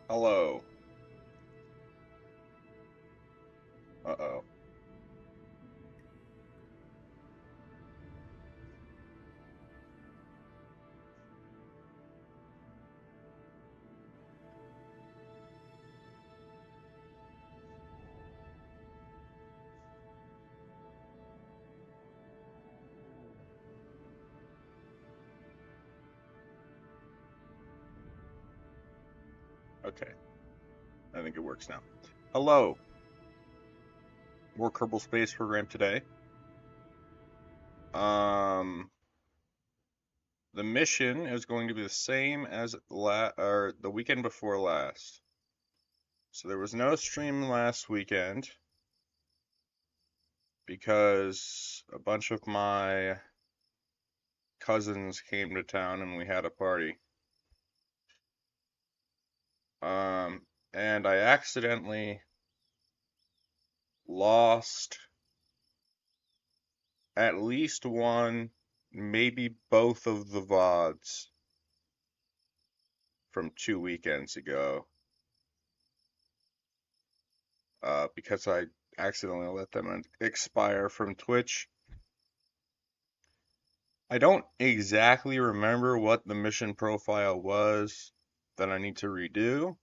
Hello. Uh-oh. Okay. I think it works now. Hello. More Kerbal Space Program today. Um, the mission is going to be the same as the weekend before last. So there was no stream last weekend because a bunch of my cousins came to town and we had a party. And I accidentally lost at least one, maybe both of the VODs from 2 weekends ago, because I accidentally let them expire from Twitch. I don't exactly remember what the mission profile was that I need to redo.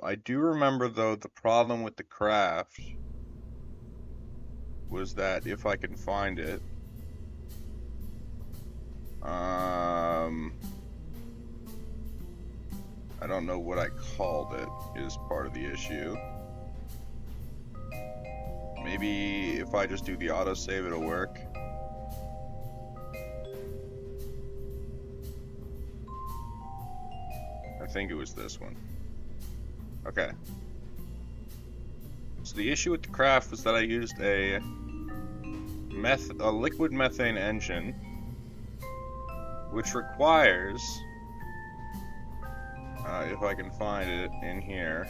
I do remember, though, the problem with the craft was that if I can find it, I don't know what I called it is part of the issue. Maybe if I just do the autosave, it'll work. I think it was this one. Okay. So the issue with the craft was that I used a liquid methane engine, which requires, if I can find it in here,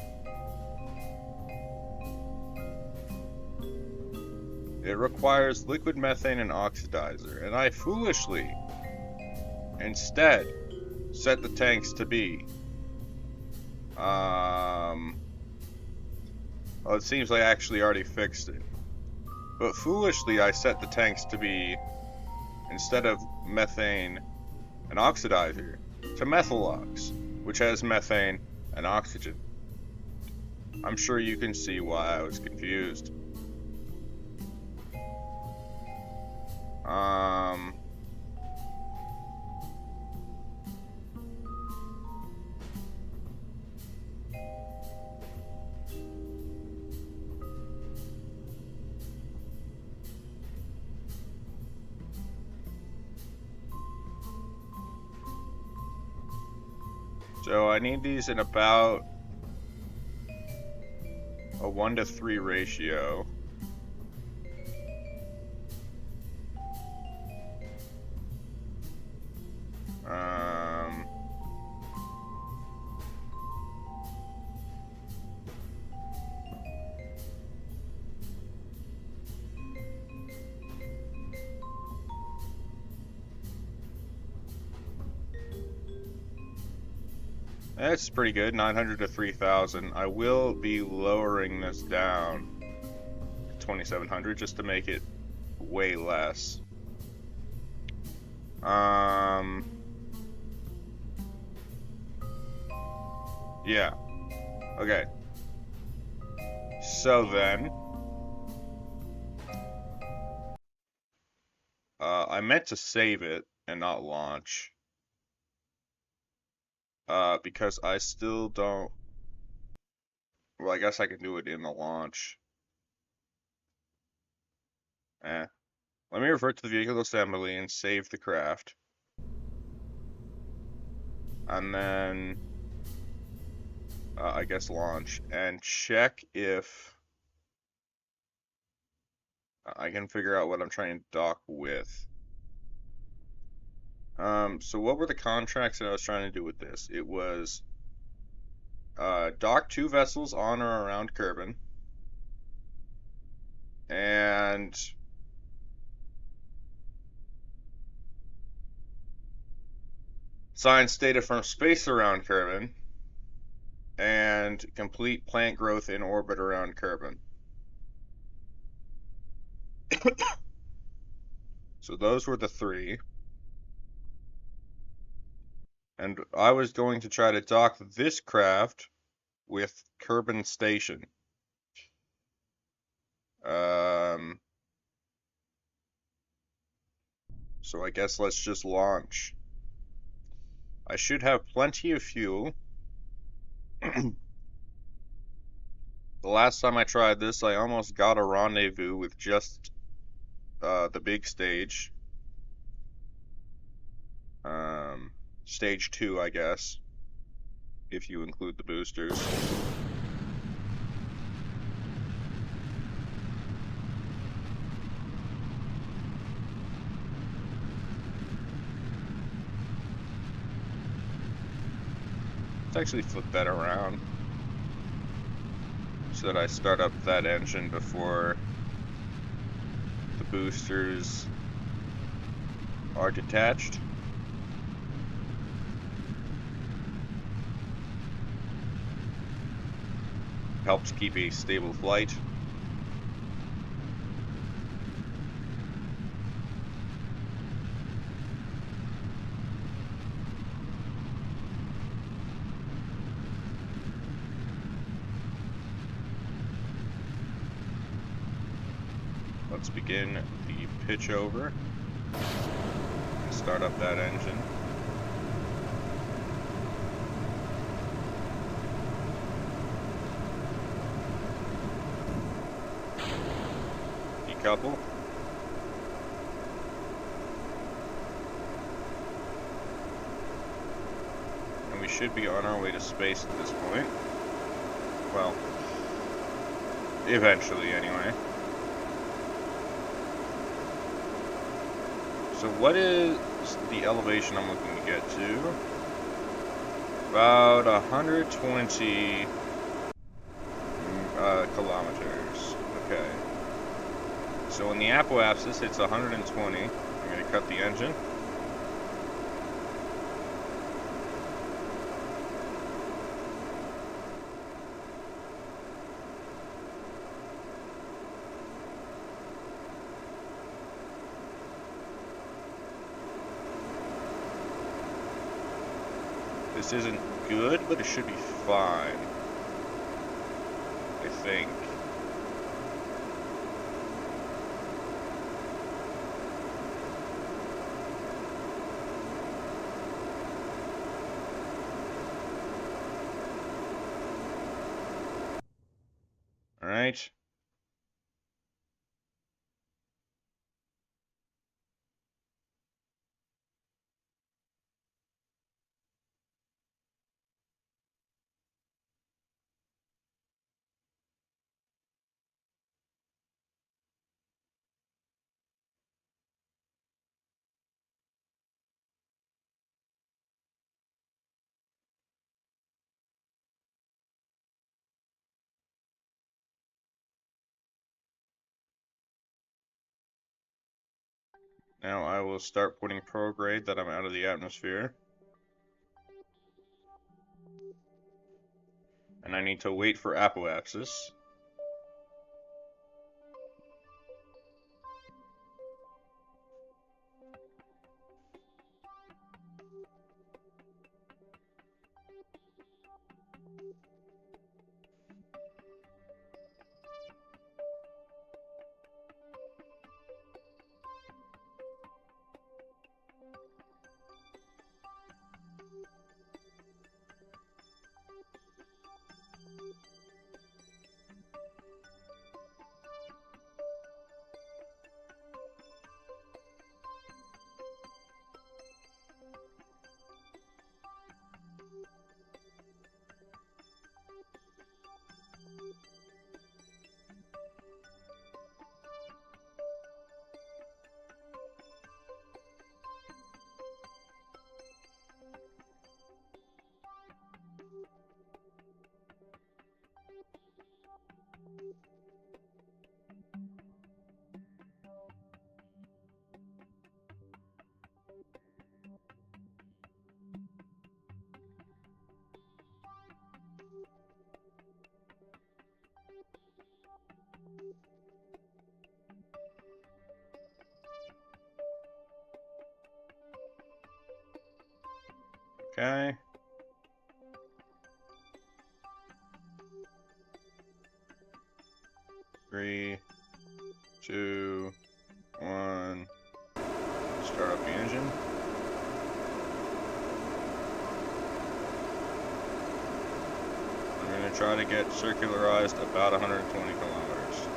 it requires liquid methane and oxidizer, and I foolishly instead set the tanks to be well, it seems like I actually already fixed it, but foolishly I set the tanks to be, instead of methane and oxidizer, to methylox, which has methane and oxygen. I'm sure you can see why I was confused. So I need these in about a 1-to-3 ratio. That's pretty good, 900 to 3,000. I will be lowering this down to 2,700 just to make it way less. Yeah. Okay. So then, I meant to save it and not launch, because I still don't. Well, I guess I can do it in the launch. Let me revert to the vehicle assembly and save the craft. And then, I guess launch and check if I can figure out what I'm trying to dock with. So what were the contracts that I was trying to do with this? It was dock 2 vessels on or around Kerbin, and Science data from space around Kerbin, and complete plant growth in orbit around Kerbin. So those were the three. And I was going to try to dock this craft with Kerbin Station. So I guess let's just launch. I should have plenty of fuel. The last time I tried this, I almost got a rendezvous with just the big stage. Stage 2, I guess, if you include the boosters. Let's actually flip that around so that I start up that engine before the boosters are detached. Helps keep a stable flight. Let's begin the pitch over and start up that engine. Decouple. And we should be on our way to space at this point. Well, eventually anyway. So what is the elevation I'm looking to get to? About 120 kilometers. Okay. So when the apoapsis hits 120, I'm going to cut the engine. This isn't good, but it should be fine. I think. Alright. Now I will start putting prograde that I'm out of the atmosphere. And I need to wait for apoapsis. Okay. Three, two, one. Start up the engine. I'm going to try to get circularized about 120 kilometers.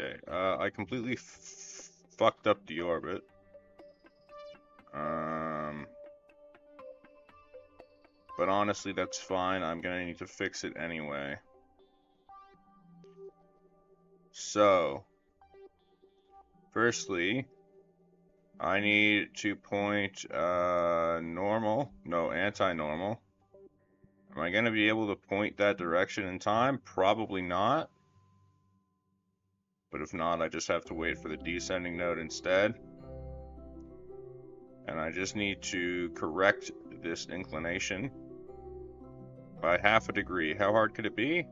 Okay, I completely fucked up the orbit. But honestly, that's fine. I'm gonna need to fix it anyway. So, firstly, I need to point normal, no, anti-normal. Am I gonna be able to point that direction in time? Probably not. But if not, I just have to wait for the descending node instead. And I just need to correct this inclination by 1/2 degree. How hard could it be?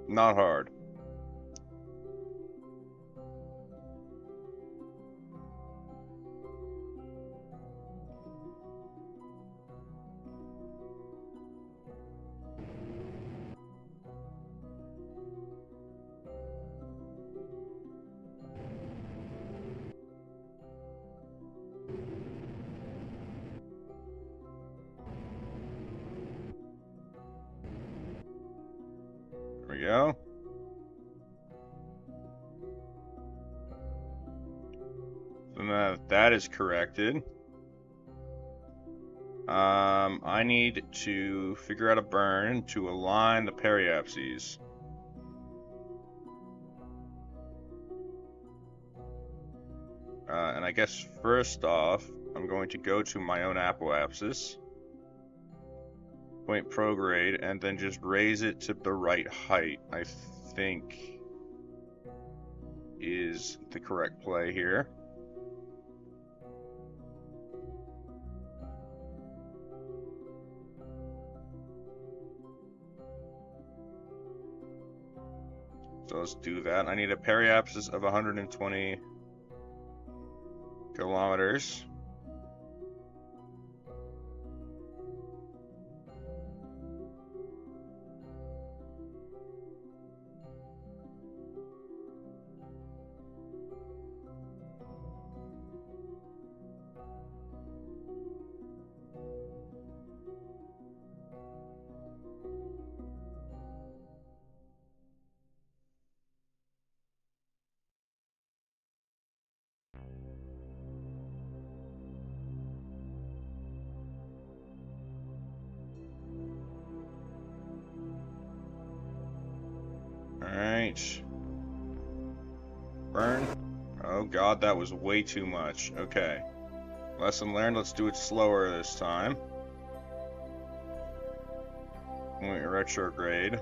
Not hard. There we go. So now that is corrected. I need to figure out a burn to align the periapses. And I guess first off, I'm going to go to my own apoapsis, point prograde, and then just raise it to the right height, I think is the correct play here. So let's do that. I need a periapsis of 120 kilometers. Alright. Burn. Oh god, that was way too much. Okay. Lesson learned, let's do it slower this time. Point retrograde.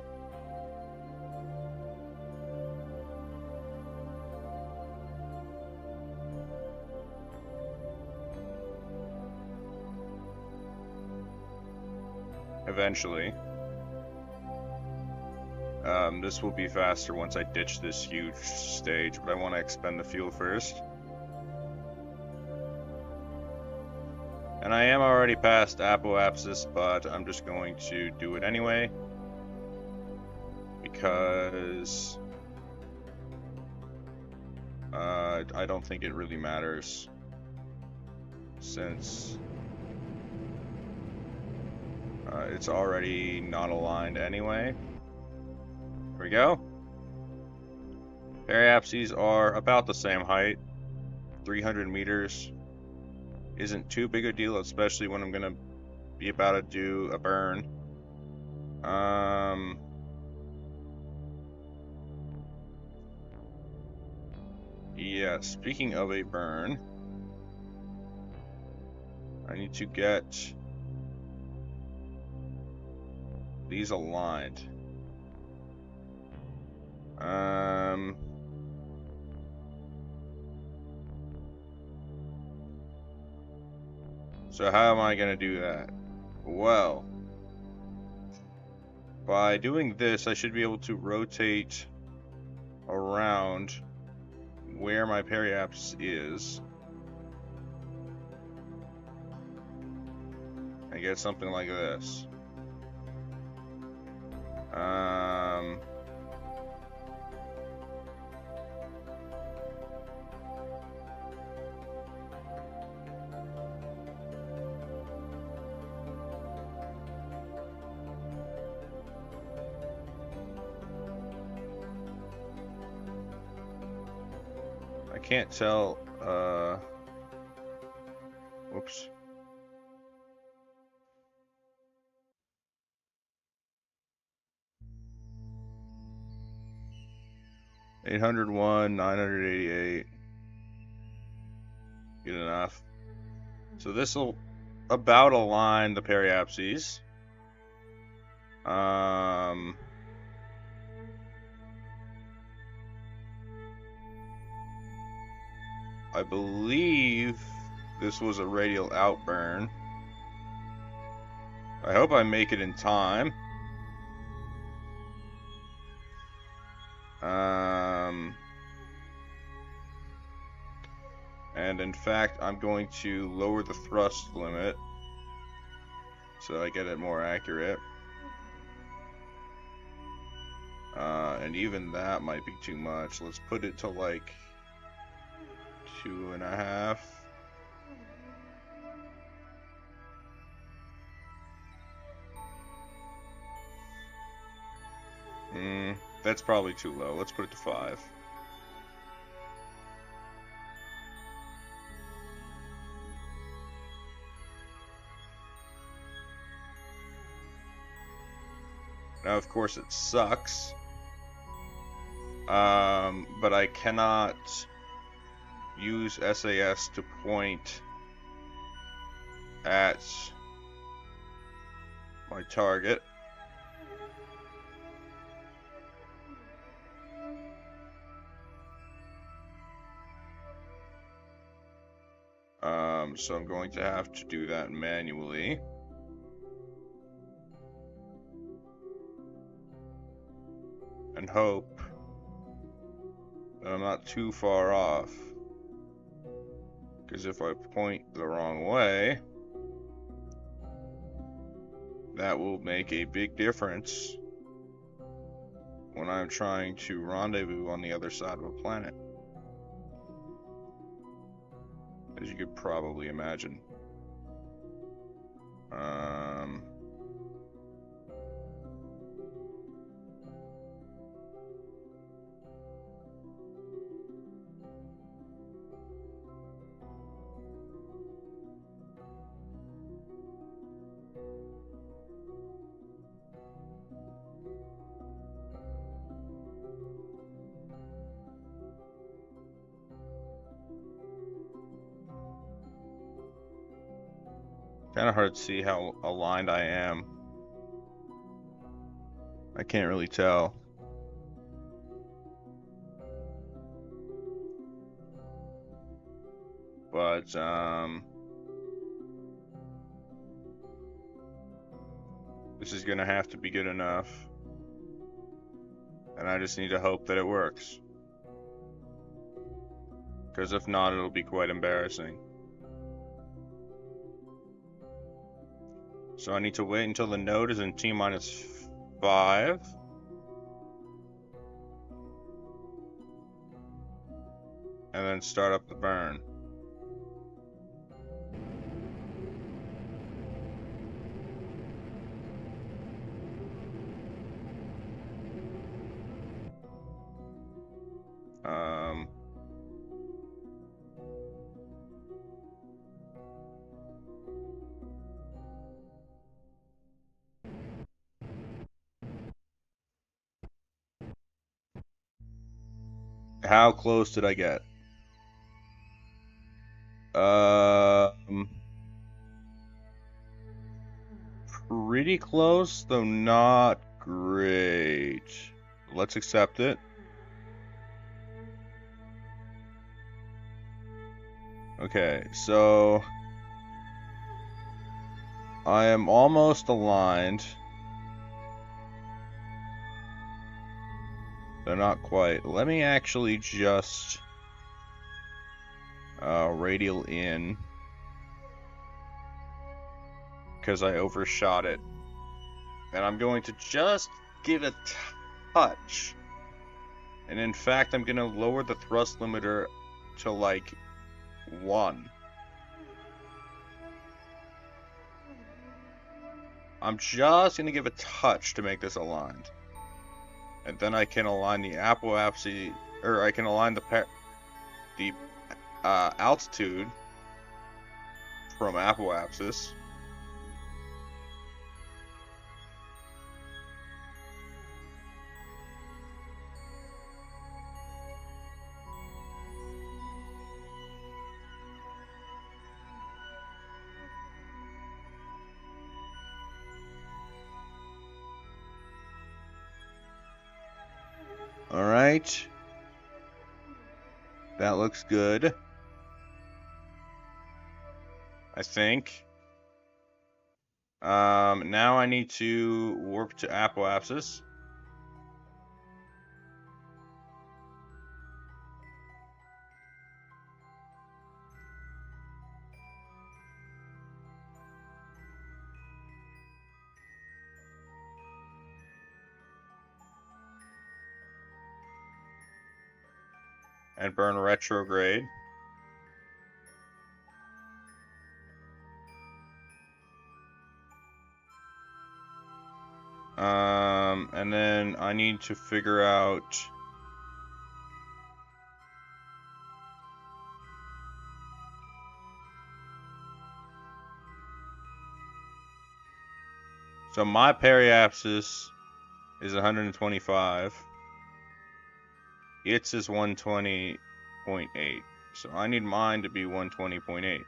Eventually. This will be faster once I ditch this huge stage, but I want to expend the fuel first. And I am already past apoapsis, but I'm just going to do it anyway. Because I don't think it really matters. Since it's already not aligned anyway. Here we go. Periapses are about the same height. 300 meters isn't too big a deal, especially when I'm gonna be about to do a burn. Yeah, speaking of a burn, I need to get these aligned. So how am I gonna do that? Well, by doing this, I should be able to rotate around where my periapse is and get something like this. I can't tell, whoops. $801, 988. Good enough. So this will about align the periapses. I believe this was a radial outburn. I hope I make it in time. And in fact, I'm going to lower the thrust limit so I get it more accurate. And even that might be too much. Let's put it to like 2.5. That's probably too low. Let's put it to 5. Now, of course, it sucks. But I cannot use SAS to point at my target. So I'm going to have to do that manually. And hope that I'm not too far off. Because if I point the wrong way, that will make a big difference when I'm trying to rendezvous on the other side of a planet. As you could probably imagine. Kind of hard to see how aligned I am. I can't really tell. But, this is gonna have to be good enough. And I just need to hope that it works. Because if not, it'll be quite embarrassing. So I need to wait until the node is in T-5. And then start up the burn. How close did I get? Pretty close, though not great. Let's accept it. Okay, so I am almost aligned. Though not quite. Let me actually just radial in, because I overshot it. And I'm going to just give a touch. And in fact, I'm going to lower the thrust limiter to like 1. I'm just going to give a touch to make this aligned. And then I can align the apoapsis, or I can align the altitude from apoapsis. Alright. That looks good. I think. Now I need to warp to apoapsis. And burn retrograde. And then I need to figure out so my periapsis is 125. Its is 120.8. So I need mine to be 120.8.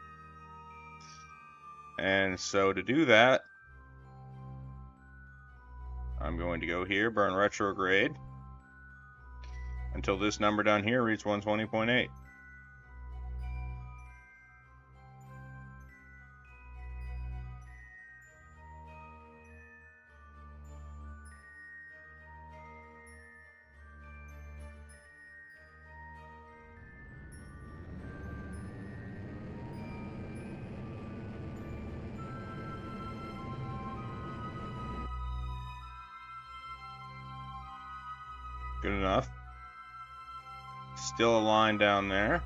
And so to do that, I'm going to go here, burn retrograde, until this number down here reads 120.8. Good enough. Still a line down there.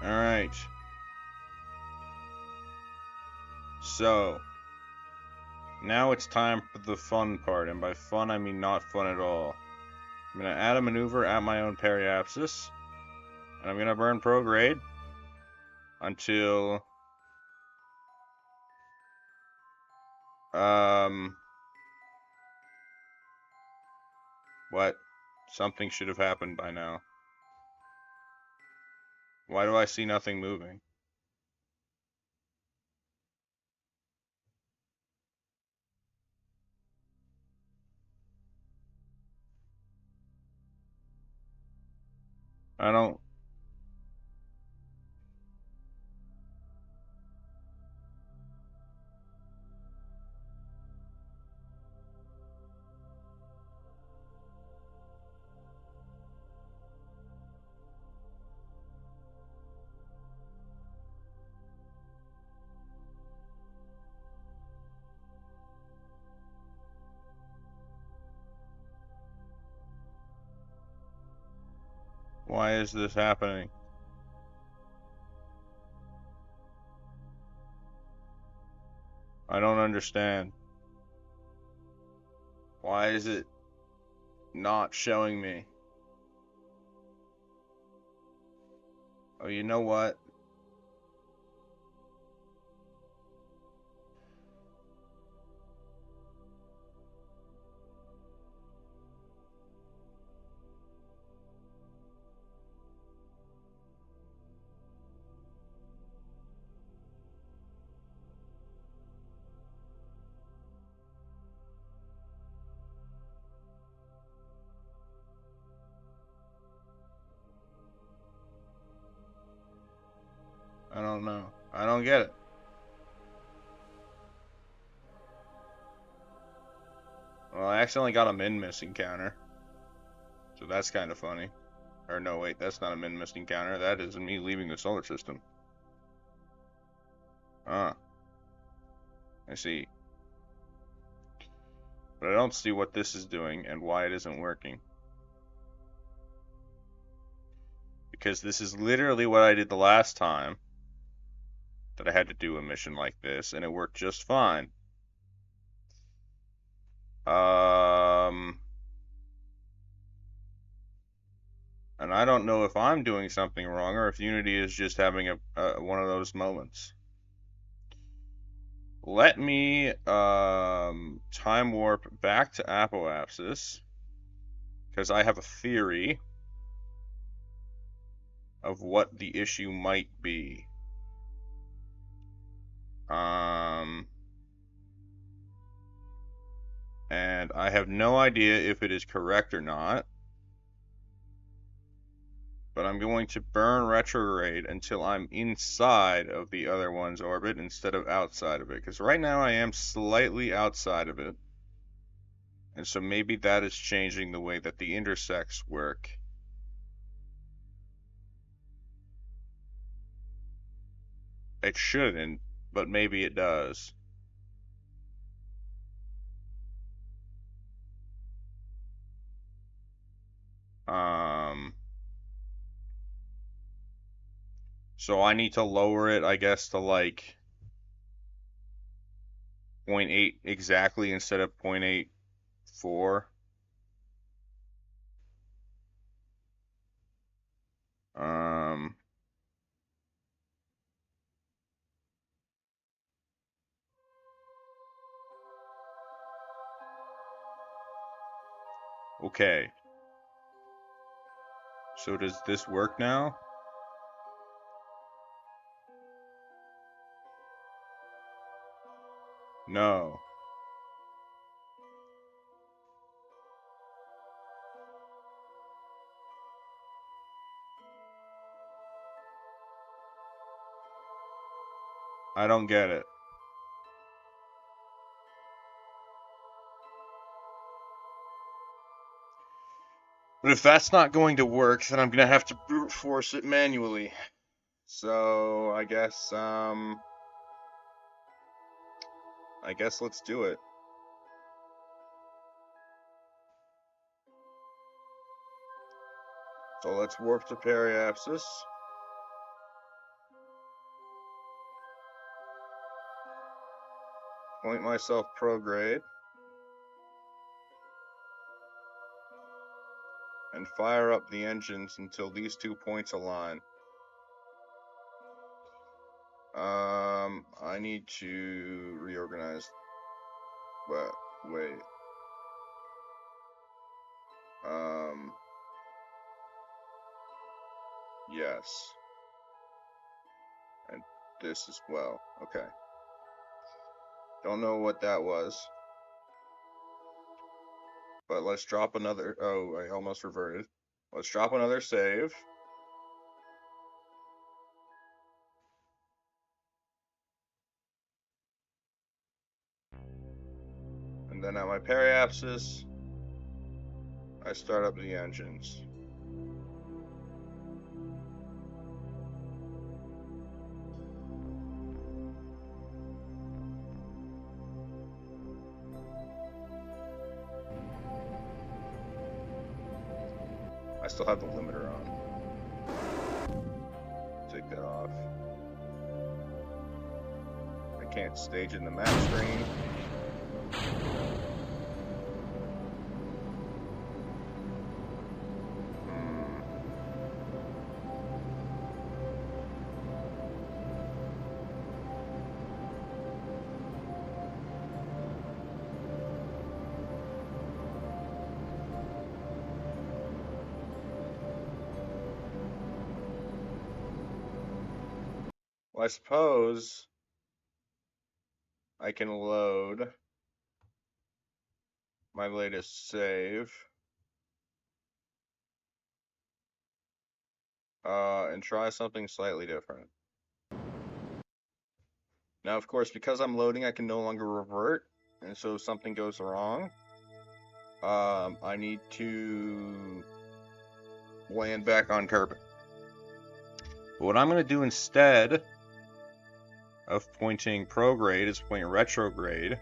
Alright. So, now it's time for the fun part, and by fun I mean not fun at all. I'm going to add a maneuver at my own periapsis, and I'm going to burn prograde until what? Something should have happened by now. Why do I see nothing moving? I don't... Why is this happening? I don't understand. Why is it not showing me? Oh, you know what? I don't know. I don't get it. Well, I accidentally got a min missing counter. So that's kind of funny. Or no, wait, that's not a min missing counter. That is me leaving the solar system. Ah, I see. But I don't see what this is doing and why it isn't working. Because this is literally what I did the last time that I had to do a mission like this, and it worked just fine. And I don't know if I'm doing something wrong or if Unity is just having one of those moments. Let me time warp back to Apoapsis because I have a theory of what the issue might be. And I have no idea if it is correct or not. But I'm going to burn retrograde until I'm inside of the other one's orbit instead of outside of it. Because right now I am slightly outside of it. And so maybe that is changing the way that the intersects work. It shouldn't, but maybe it does. So I need to lower it, I guess, to like 0.8 exactly instead of 0.84. Um, okay. So does this work now? No. I don't get it. But if that's not going to work, then I'm gonna have to brute force it manually. So I guess let's do it. So let's warp to periapsis. Point myself prograde. And fire up the engines until these 2 points align. I need to reorganize. But wait. Yes. And this as well. Okay. Don't know what that was. But let's drop another. Oh, I almost reverted. Let's drop another save. And then at my periapsis, I start up the engines. I still have the limiter on. Take that off. I can't stage in the map screen. Well, I suppose I can load my latest save and try something slightly different. Now, of course, because I'm loading, I can no longer revert, and so if something goes wrong, I need to land back on Kerbal. But what I'm going to do instead of pointing prograde is point retrograde.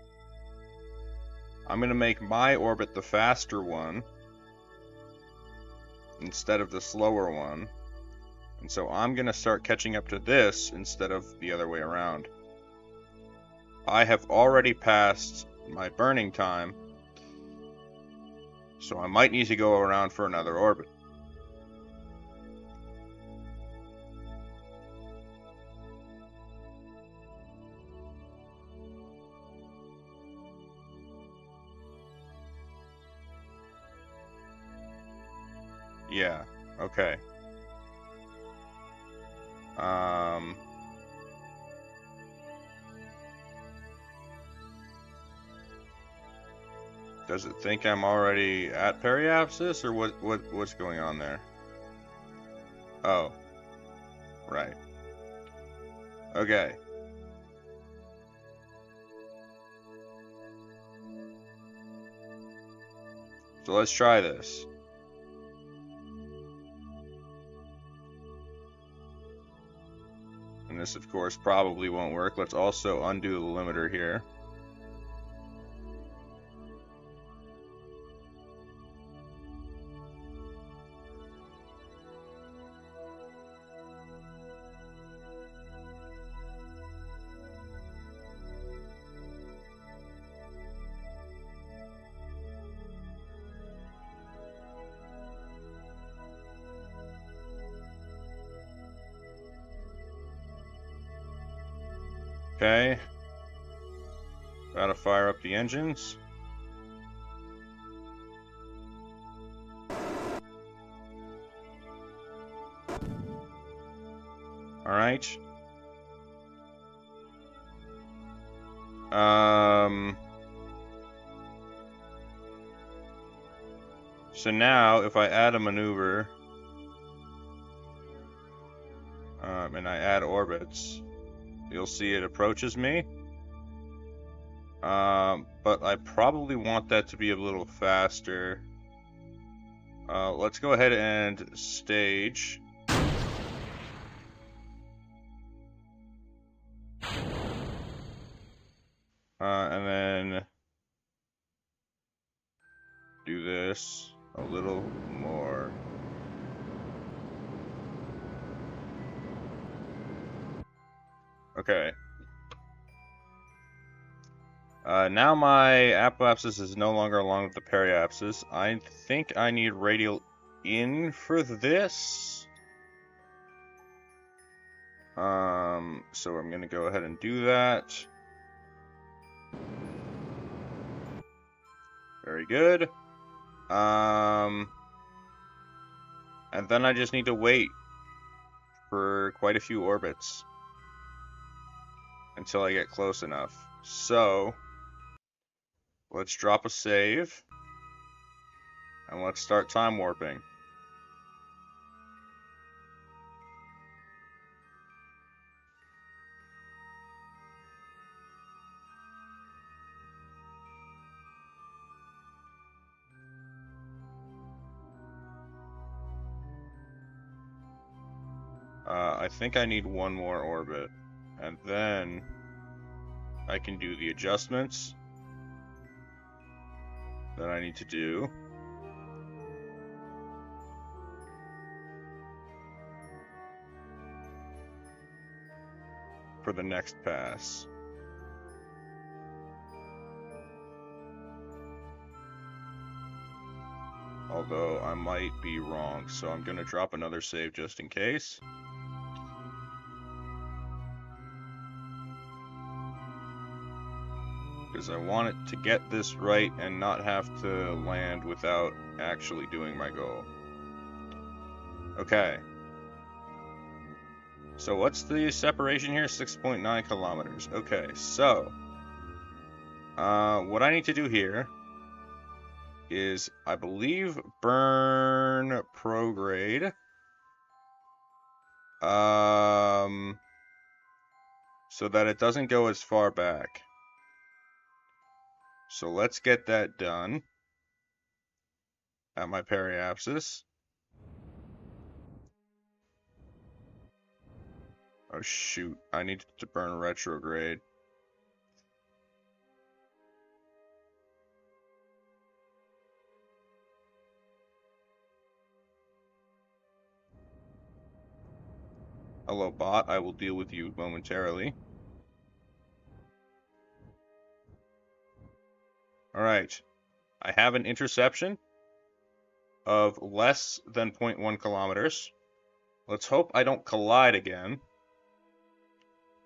I'm going to make my orbit the faster one instead of the slower one. And so I'm going to start catching up to this instead of the other way around. I have already passed my burning time, so I might need to go around for another orbit. Yeah, okay. Does it think I'm already at periapsis, or what's going on there? Oh, right. Okay. So let's try this. And this, of course, probably won't work. Let's also undo the limiter here. Okay. Gotta fire up the engines. Alright. So now, if I add a maneuver, and I add orbits, you'll see it approaches me. But I probably want that to be a little faster. Let's go ahead and stage. And then do this a little more. Okay. Now my apoapsis is no longer along with the periapsis. I think I need radial in for this. So I'm gonna go ahead and do that. Very good. And then I just need to wait for quite a few orbits until I get close enough. So let's drop a save and let's start time warping. I think I need one more orbit, and then I can do the adjustments that I need to do. For the next pass. Although I might be wrong, so I'm gonna drop another save just in case. Because I want it to get this right and not have to land without actually doing my goal. Okay. So what's the separation here? 6.9 kilometers. Okay, so what I need to do here is, I believe, burn prograde. so that it doesn't go as far back. So let's get that done at my periapsis. Oh shoot, I need to burn retrograde. Hello bot, I will deal with you momentarily. Alright, I have an interception of less than 0.1 kilometers. Let's hope I don't collide again.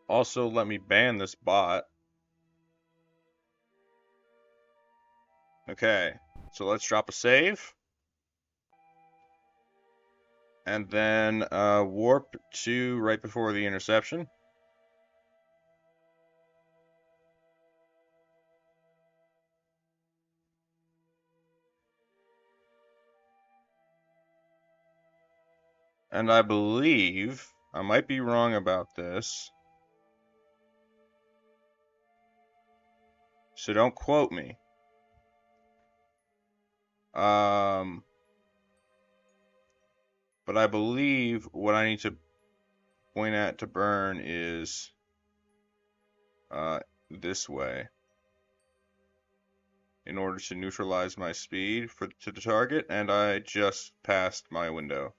Also, let me ban this bot. Okay, so let's drop a save. And then warp to right before the interception. And I believe, I might be wrong about this, so don't quote me. But I believe what I need to point at to burn is this way in order to neutralize my speed to the target, and I just passed my window.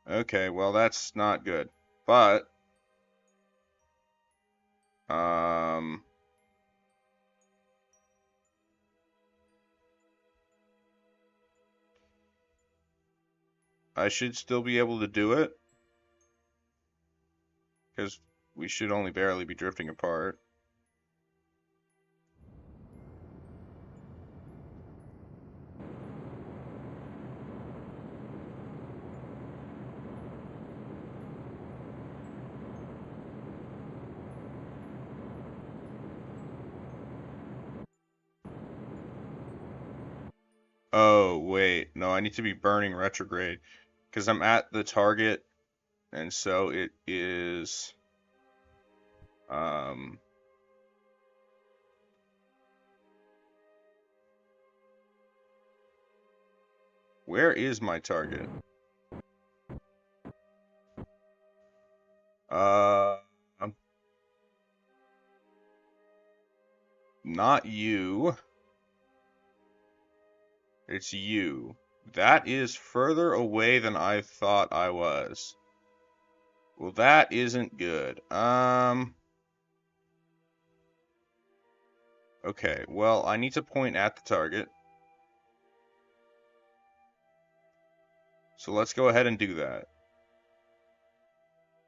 Okay, well that's not good, but I should still be able to do it because we should only barely be drifting apart. Oh, wait. No, I need to be burning retrograde because I'm at the target, and so it is where is my target? Uh Not you. It's you. That is further away than I thought I was. Well, that isn't good. Okay, well, I need to point at the target. So let's go ahead and do that.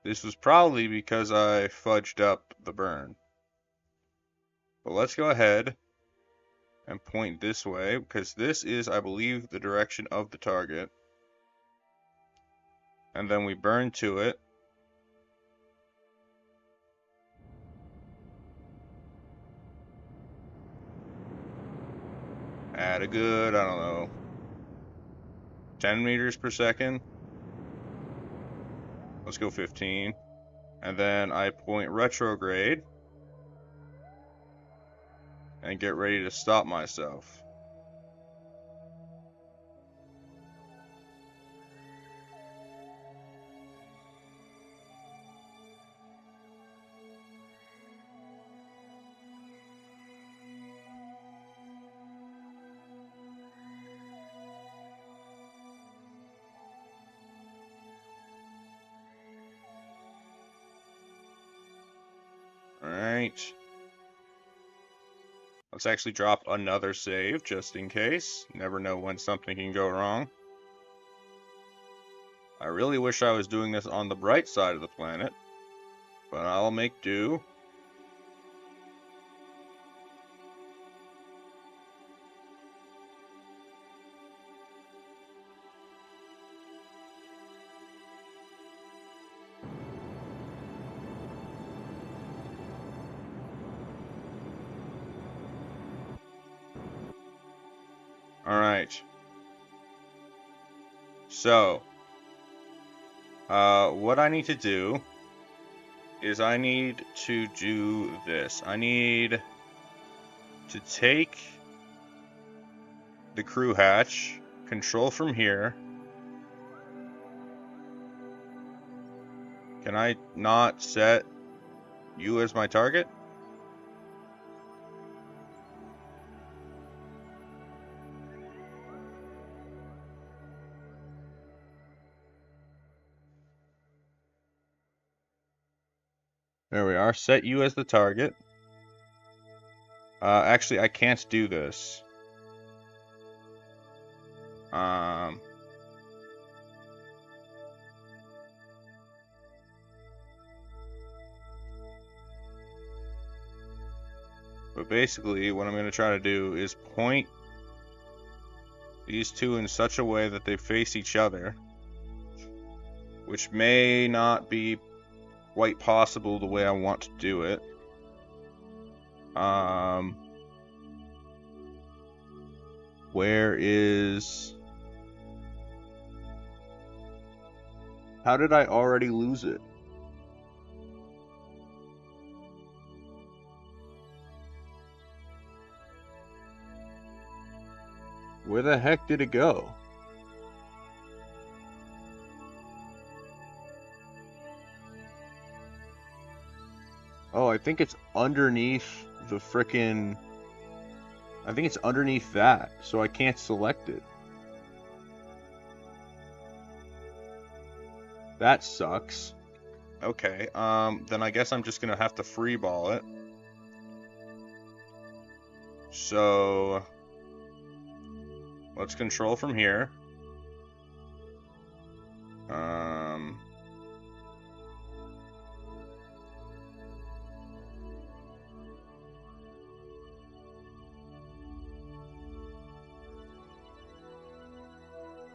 This was probably because I fudged up the burn. But let's go ahead and point this way, because this is, I believe, the direction of the target. And then we burn to it. At a good, I don't know, 10 meters per second. Let's go 15. And then I point retrograde and get ready to stop myself. Alright. Let's actually drop another save just in case. Never know when something can go wrong. I really wish I was doing this on the bright side of the planet, but I'll make do. Alright. So, what I need to do is I need to do this. I need to take the crew hatch, control from here. Can I not set you as my target? There we are. Set you as the target. Actually, I can't do this. But basically, what I'm going to try to do is point these two in such a way that they face each other, which may not be quite possible the way I want to do it. Where is... How did I already lose it? Where the heck did it go? Oh, I think it's underneath the frickin'... I think it's underneath that, so I can't select it. That sucks. Okay, then I guess I'm just gonna have to freeball it. So... let's control from here.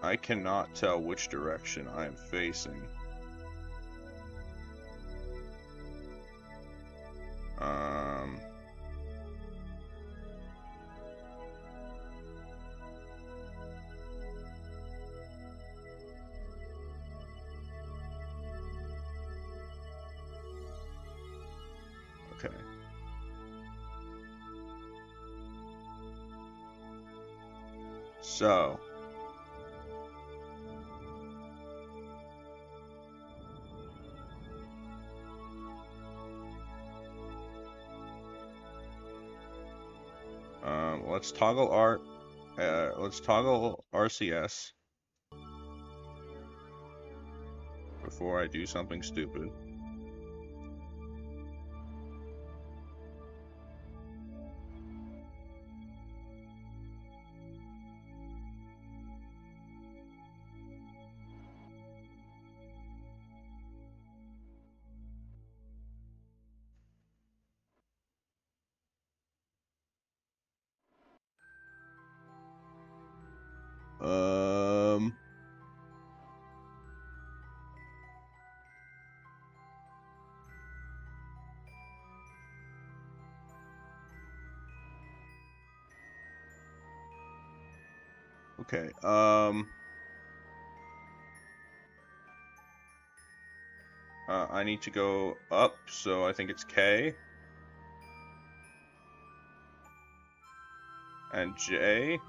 I cannot tell which direction I am facing. Okay. So... let's toggle RCS before I do something stupid. Okay, I need to go up, so I think it's K. And J.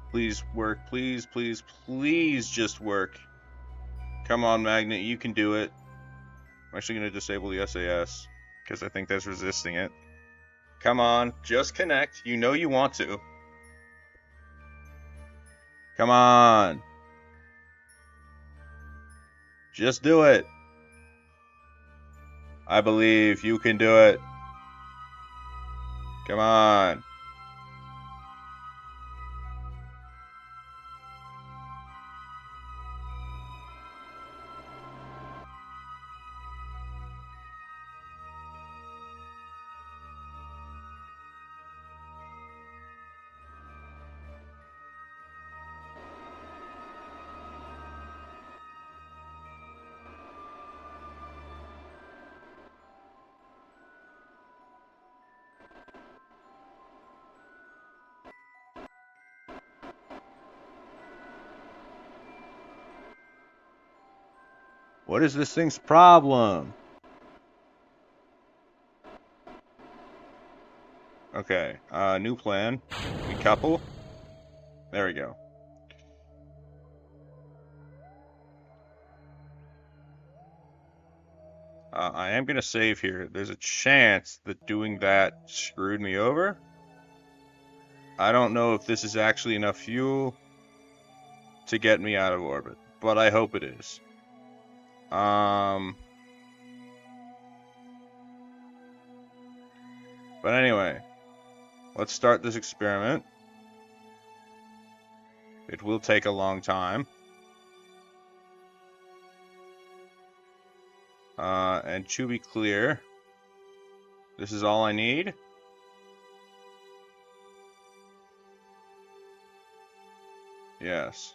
Please work, please, please, please just work. Come on, Magnet, you can do it. I'm actually going to disable the SAS, because I think that's resisting it. Come on, just connect. You know you want to. Come on. Just do it. I believe you can do it. Come on. What is this thing's problem? Okay, new plan. We couple. There we go. I am gonna save here. There's a chance that doing that screwed me over. I don't know if this is actually enough fuel to get me out of orbit, but I hope it is. But anyway, let's start this experiment. It will take a long time. And to be clear, this is all I need. Yes.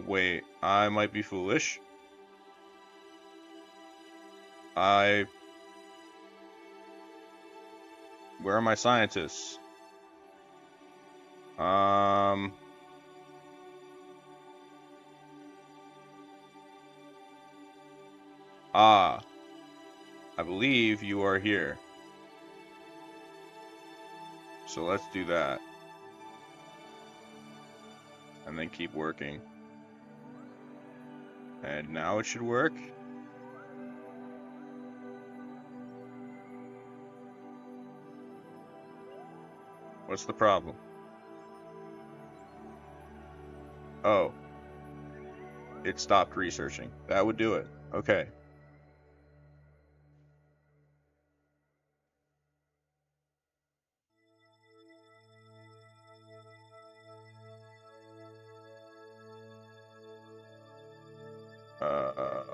Wait, I might be foolish. Where are my scientists? I believe you are here. So let's do that. And then keep working. And now it should work. What's the problem? Oh. It stopped researching. That would do it. Okay.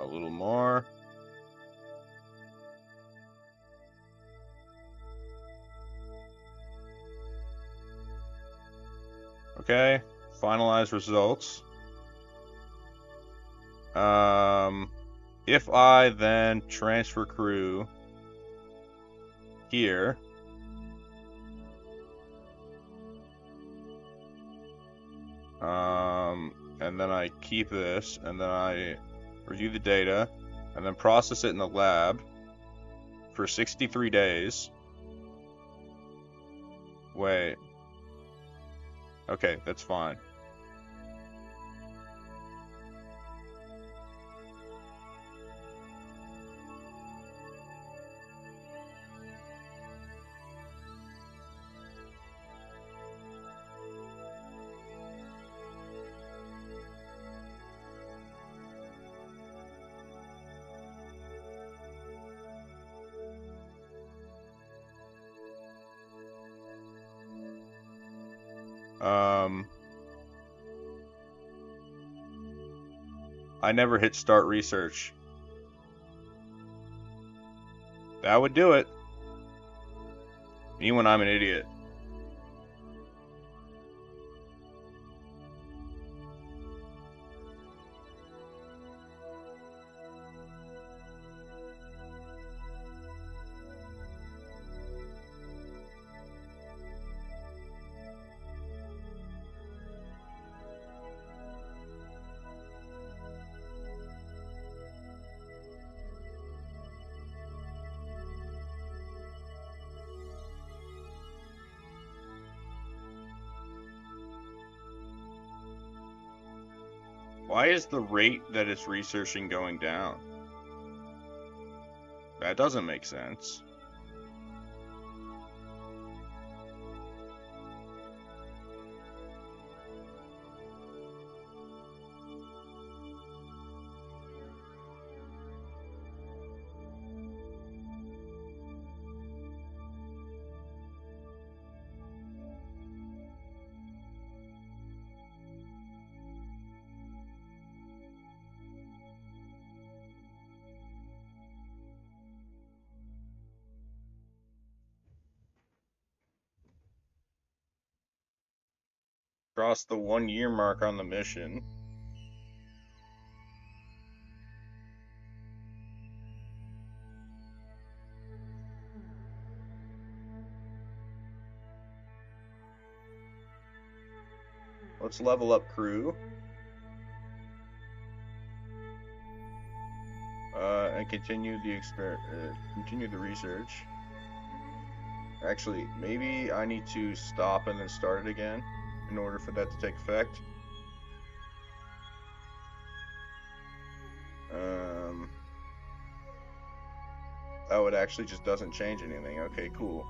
A little more. Okay. Finalize results. If I then transfer crew here, and then I keep this, and then I review the data, and then process it in the lab for 63 days. Wait. Okay, that's fine. I never hit start research. That would do it. Me when I'm an idiot. Why is the rate that it's researching going down? That doesn't make sense. Cross the 1 year mark on the mission. Let's level up crew. And continue the research. Actually, maybe I need to stop and then start it again in order for that to take effect. Oh, it actually just doesn't change anything. Okay, cool.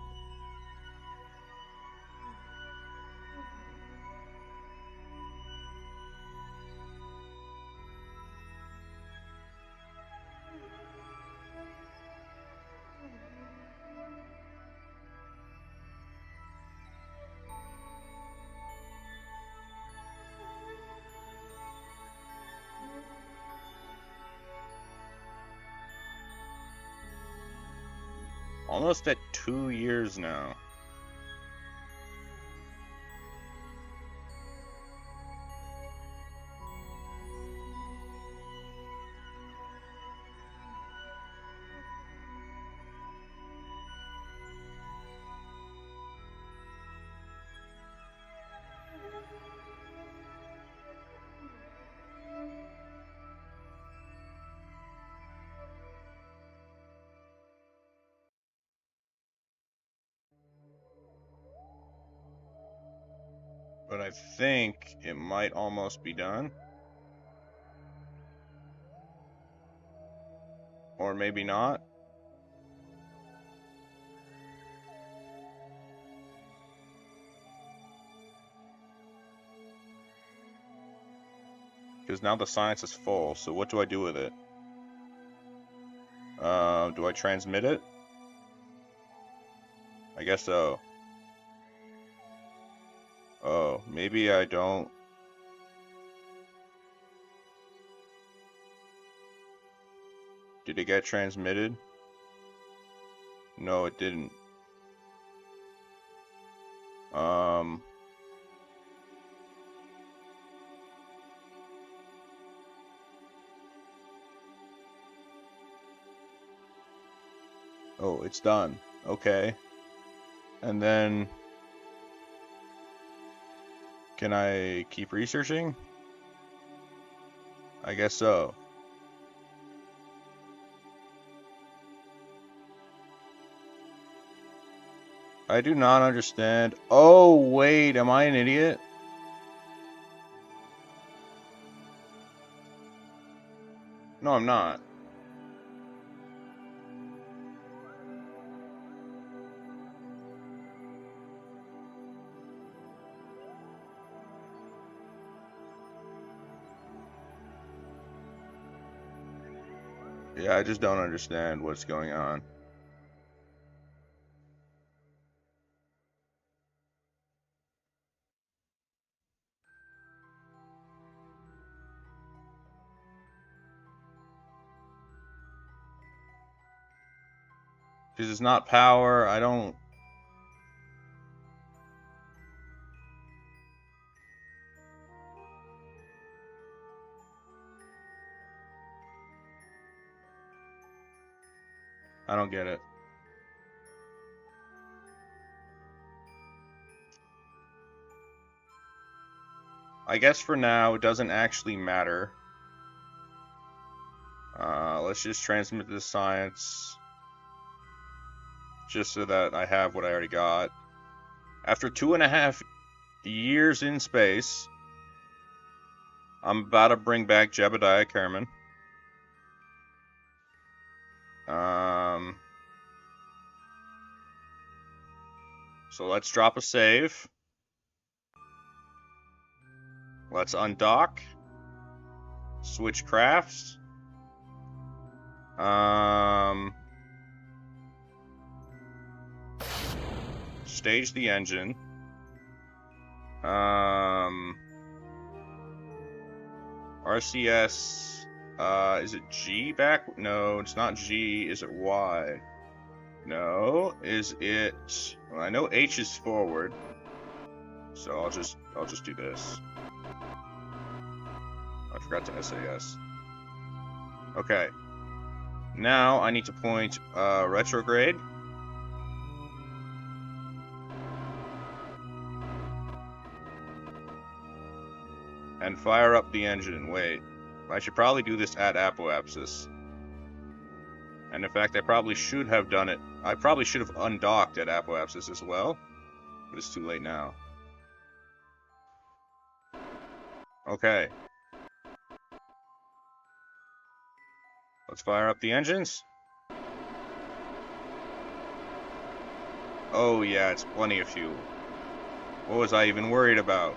Almost at 2 years now. But I think it might almost be done. Or maybe not. Because now the science is full, so what do I do with it? Do I transmit it? I guess so. Oh, maybe I don't. Did it get transmitted? No, it didn't. Oh, it's done. Okay. And then... Can I keep researching? I guess so. I do not understand. Oh, wait, am I an idiot? No, I'm not. Yeah, I just don't understand what's going on. Because it's not power, I don't... I don't get it. I guess for now, it doesn't actually matter. Let's just transmit the science. Just so that I have what I already got. After 2.5 years in space, I'm about to bring back Jebediah Kerman. So let's drop a save. Let's undock. Switch crafts. Stage the engine. RCS. Is it G back? No, it's not G. Is it Y? No. Is it? Well, I know H is forward. So I'll just do this. I forgot to SAS. Okay. Now I need to point retrograde. and fire up the engine. Wait, I should probably do this at apoapsis. And in fact, I probably should have done it. I probably should have undocked at apoapsis as well, but it's too late now. Okay. Let's fire up the engines. Oh yeah, it's plenty of fuel. What was I even worried about?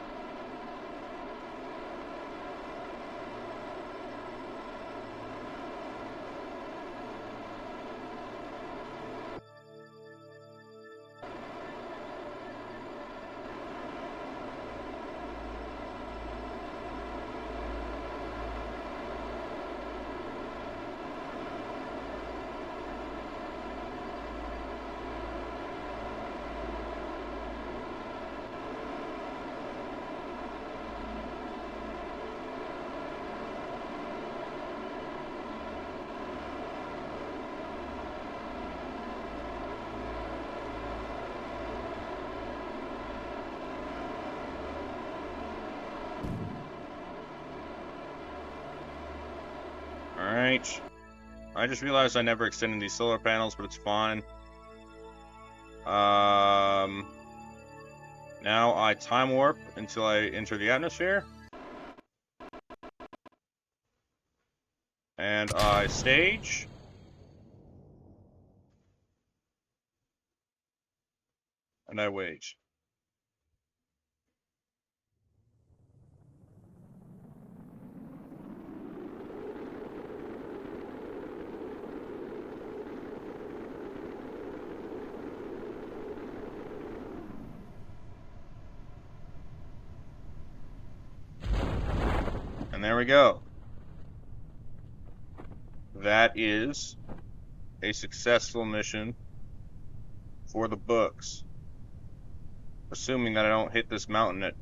Alright. I just realized I never extended these solar panels, but it's fine. Now I time warp until I enter the atmosphere. And I stage. And I wait. And there we go. That is a successful mission for the books. Assuming that I don't hit this mountain at...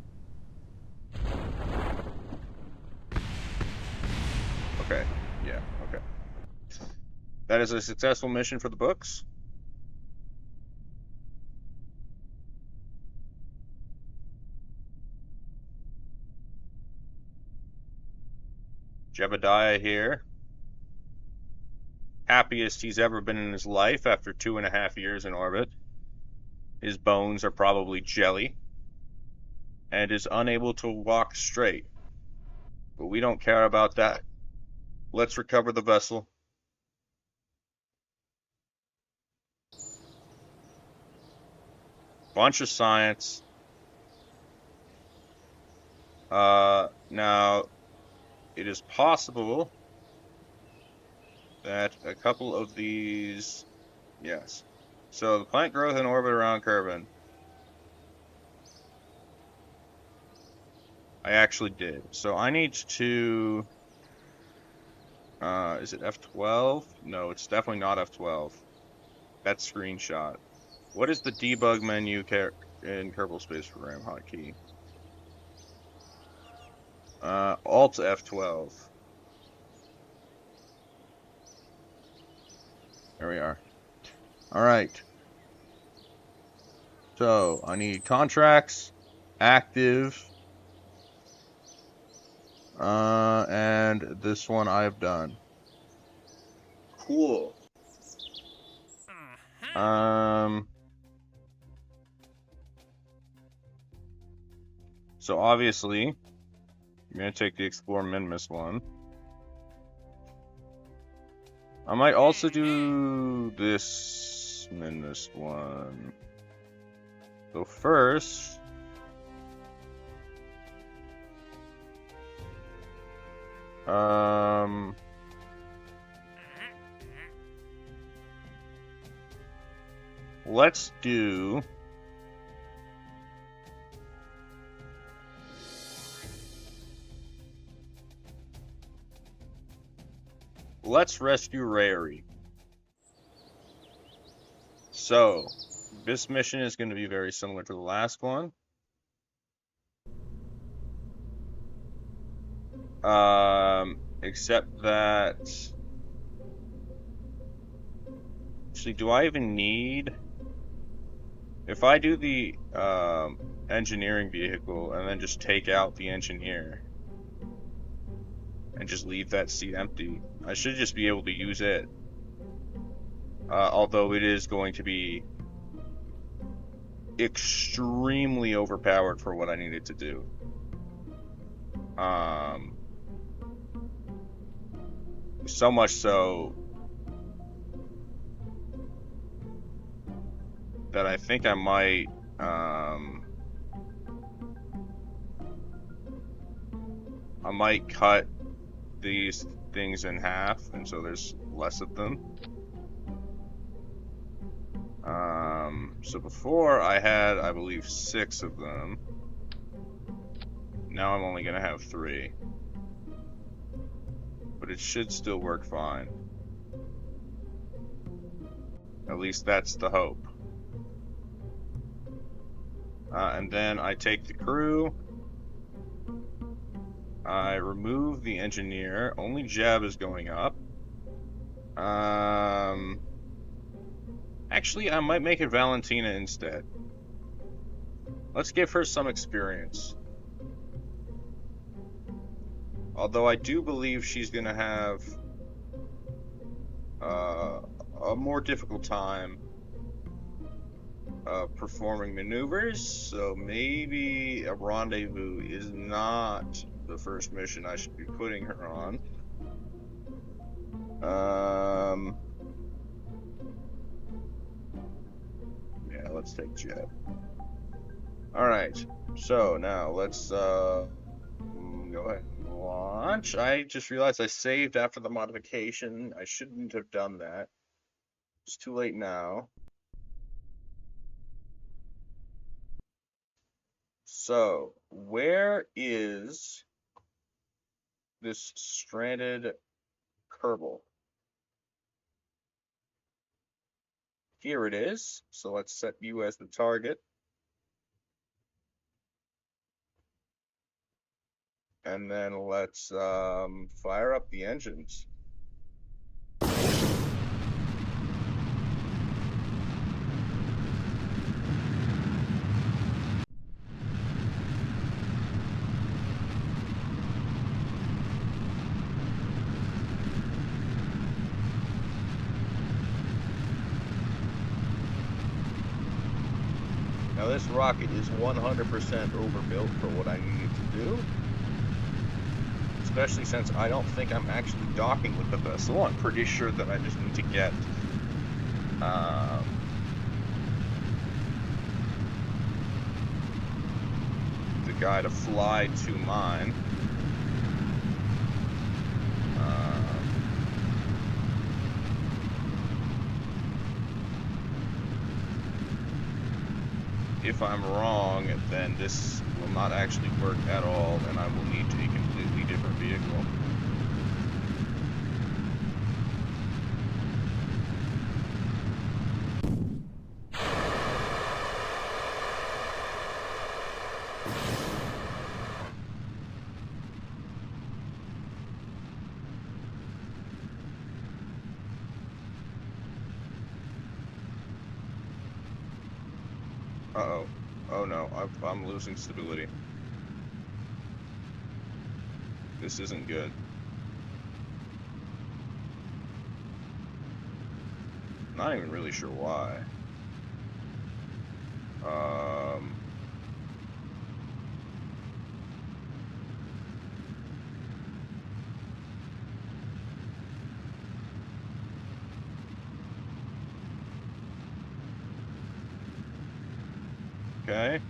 Okay, yeah, okay. That is a successful mission for the books. Jebediah here. Happiest he's ever been in his life after 2.5 years in orbit. His bones are probably jelly. And is unable to walk straight. But we don't care about that. Let's recover the vessel. Bunch of science. Now, it is possible that a couple of these... Yes. So, the plant growth in orbit around Kerbal. I actually did. So, I need to... is it F12? No, it's definitely not F12. That's screenshot. What is the debug menu in Kerbal Space Program hotkey? Alt F12. There we are. Alright. So, I need contracts, active, and this one I have done. Cool. So obviously, I'm gonna take the Explore Minimus one. I might also do this Minimus one. So first, let's do let's rescue Rayuri. So, this mission is going to be very similar to the last one. Except that... Actually, do I even need... If I do the engineering vehicle and then just take out the engineer, and just leave that seat empty. I should just be able to use it. Although it is going to be extremely overpowered for what I needed to do. So much so that I think I might, cut these things in half, and so there's less of them. So before I had, I believe, 6 of them. Now I'm only gonna have 3. But it should still work fine. At least that's the hope. And then I take the crew. I remove the engineer. Only Jeb is going up. Actually, I might make it Valentina instead. Let's give her some experience. Although I do believe she's going to have a more difficult time performing maneuvers, so maybe a rendezvous is not the first mission I should be putting her on. Yeah, let's take Jet. Alright, so now let's go ahead and launch. I just realized I saved after the modification. I shouldn't have done that. It's too late now. So, where is this stranded Kerbal? Here it is. So let's set you as the target. And then let's fire up the engines. Now this rocket is 100% overbuilt for what I needed to do. Especially since I don't think I'm actually docking with the vessel. I'm pretty sure that I just need to get the guy to fly to mine. If I'm wrong, then this will not actually work at all, and I will need a completely different vehicle. Uh-oh. Oh no, I'm losing stability. This isn't good. Not even really sure why. Okay.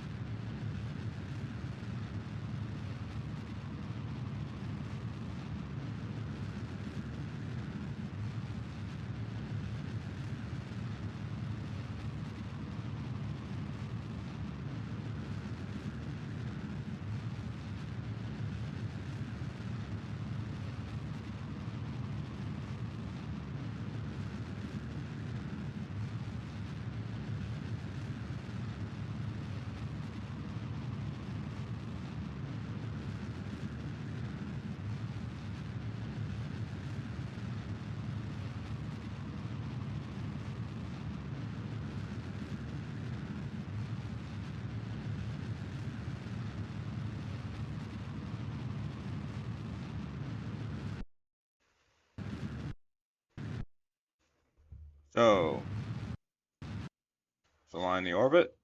So, let's align the orbit.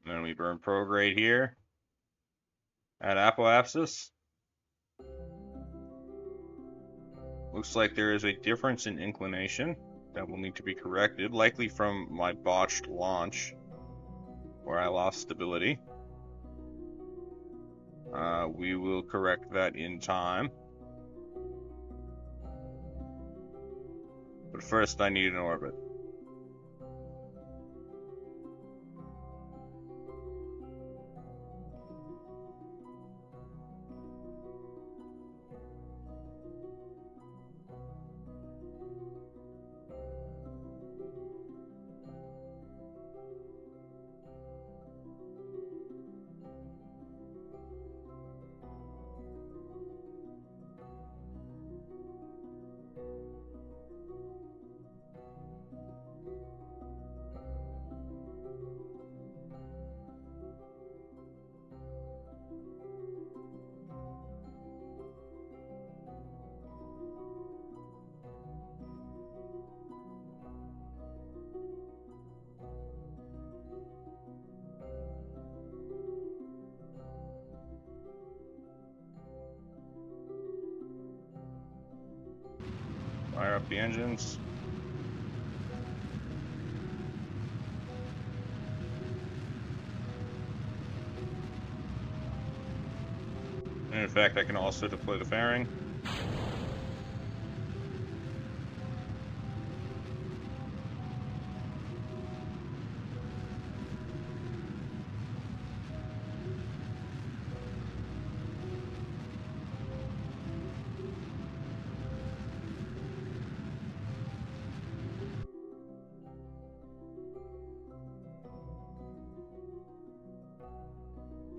And then we burn prograde here at apoapsis. Looks like there is a difference in inclination that will need to be corrected, likely from my botched launch, where I lost stability. We will correct that in time. But first I need an orbit. Fire up the engines. And in fact, I can also deploy the fairing.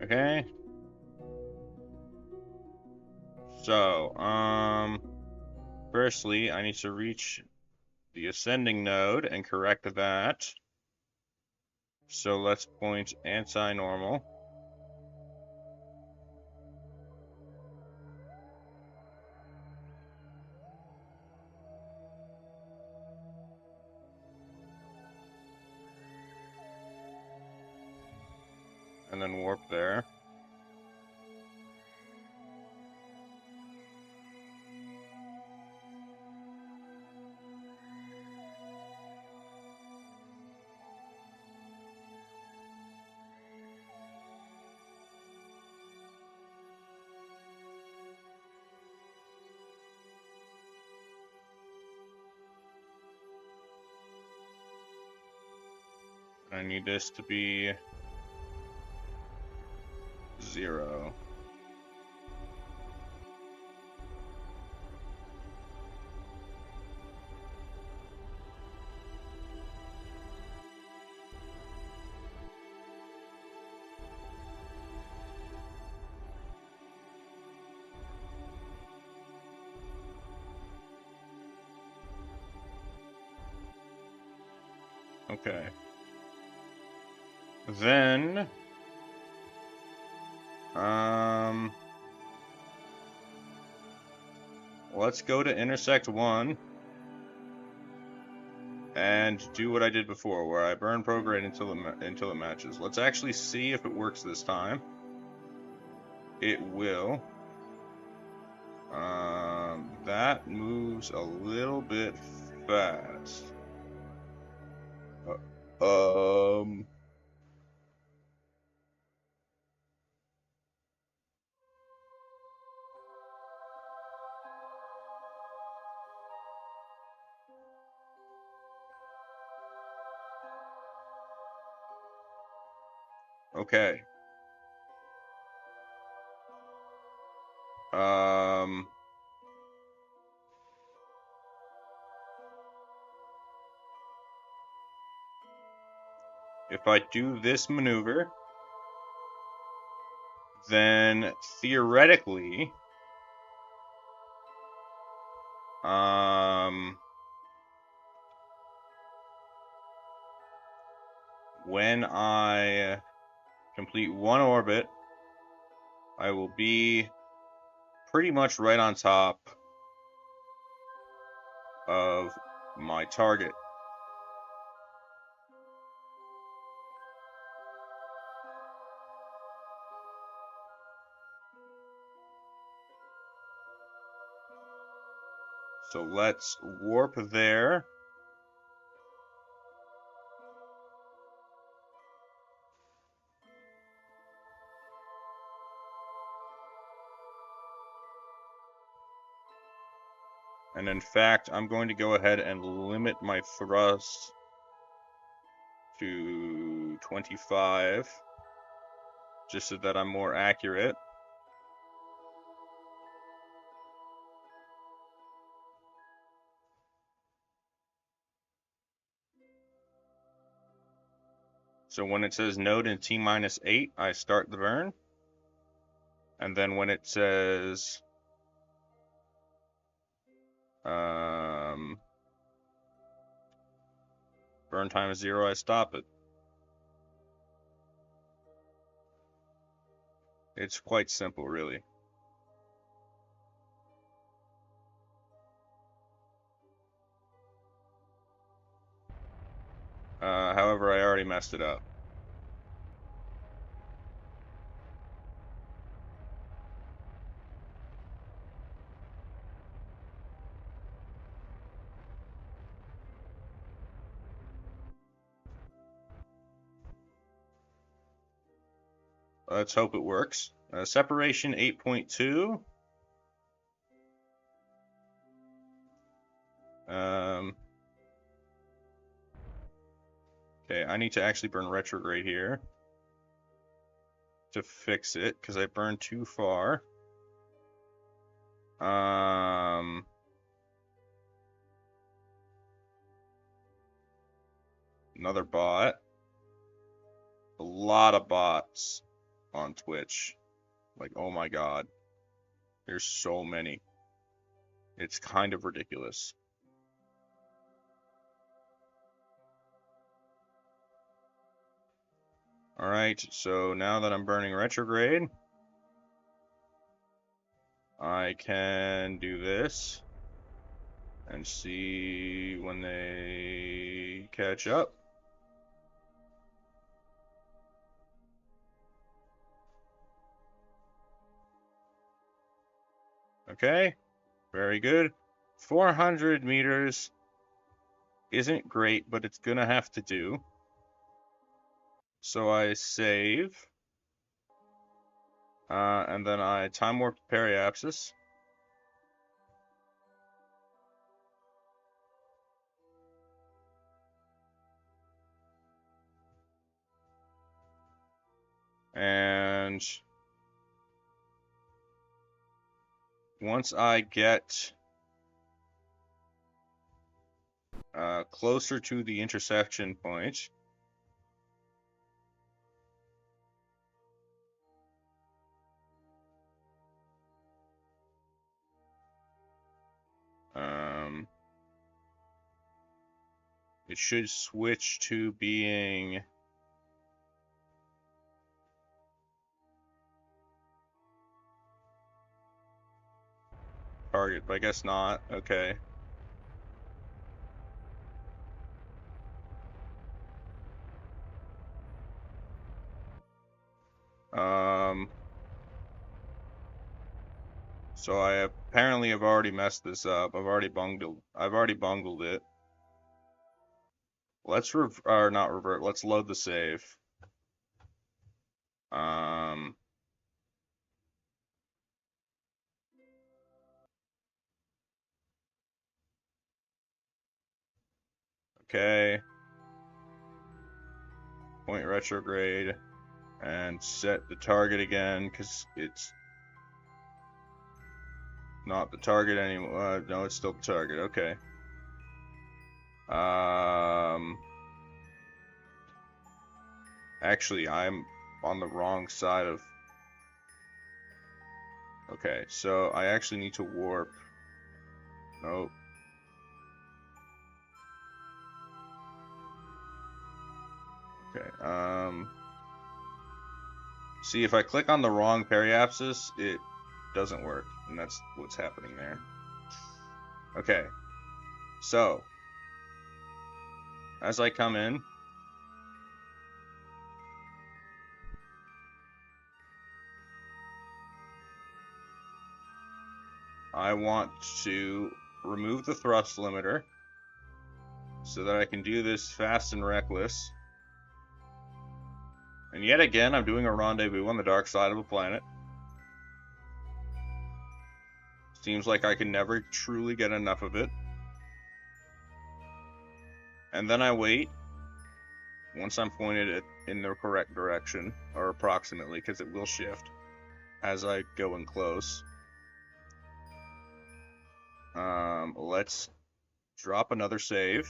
Okay. So, firstly, I need to reach the ascending node and correct that. So let's point anti-normal. And then warp there. I need this to be 0. Okay. Then, let's go to intersect 1 and do what I did before, where I burn prograde until it matches. Let's actually see if it works this time. It will. That moves a little bit fast. Okay. If I do this maneuver, then theoretically When I complete one orbit, I will be pretty much right on top of my target. So let's warp there. And in fact, I'm going to go ahead and limit my thrust to 25, just so that I'm more accurate. So when it says node in T-8, I start the burn. And then when it says burn time is 0, I stop it. It's quite simple, really. However, I already messed it up. Let's hope it works. Separation 8.2. Okay, I need to actually burn retrograde here to fix it, because I burned too far. Another bot. A lot of bots on Twitch. Like, oh my god. There's so many. It's kind of ridiculous. Alright, so now that I'm burning retrograde, I can do this and see when they catch up. Okay, very good. 400 meters isn't great, but it's gonna have to do. So I save, and then I time warp periapsis. And once I get closer to the intersection point, it should switch to being target, but I guess not. Okay. So I apparently have already messed this up. I've already bungled it. Let's not revert. Let's load the save. Okay. Point retrograde and set the target again, because it's not the target anymore. No, it's still the target. Okay. Actually, I'm on the wrong side of... Okay, so I actually need to warp. Nope. Okay, see, if I click on the wrong periapsis, it doesn't work, and that's what's happening there. Okay, so, as I come in, I want to remove the thrust limiter so that I can do this fast and reckless. And yet again, I'm doing a rendezvous on the dark side of a planet. Seems like I can never truly get enough of it. And then I wait. Once I'm pointed in the correct direction, or approximately, because it will shift as I go in close. Let's drop another save.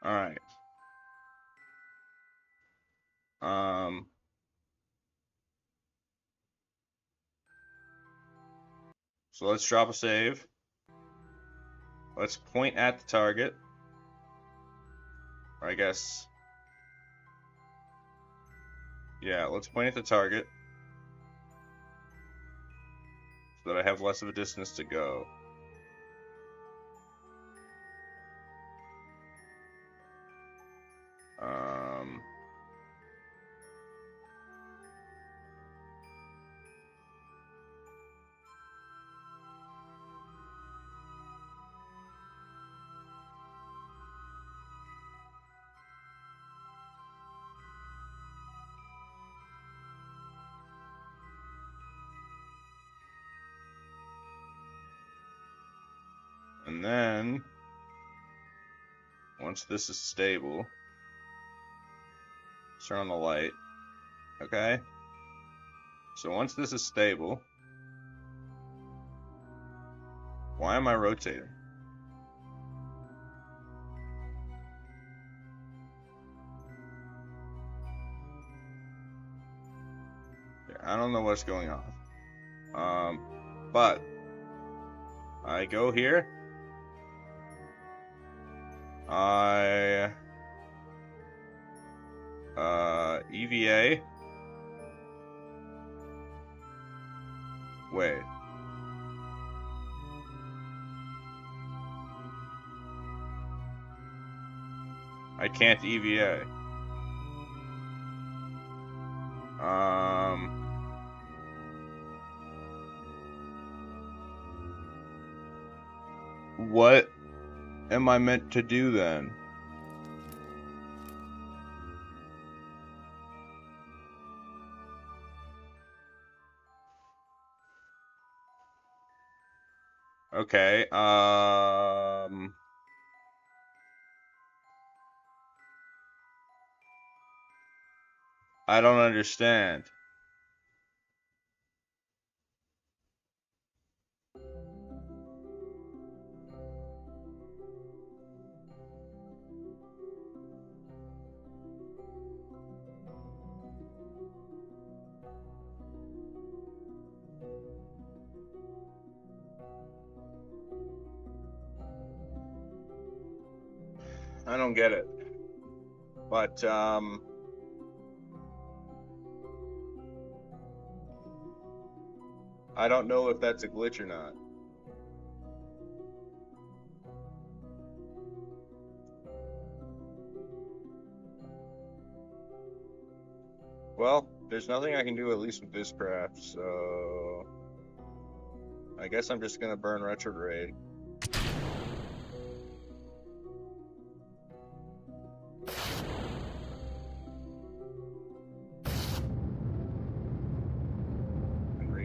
Alright. So let's drop a save. Let's point at the target. Or I guess... yeah, let's point at the target. So that I have less of a distance to go. And then, once this is stable, turn on the light. Okay? So once this is stable, why am I rotating? I don't know what's going on. But I go here. I EVA. Wait. I can't EVA. What am I meant to do then? Okay, I don't understand. I don't get it. But, I don't know if that's a glitch or not. Well, there's nothing I can do, at least with this craft, so... I guess I'm just gonna burn retrograde.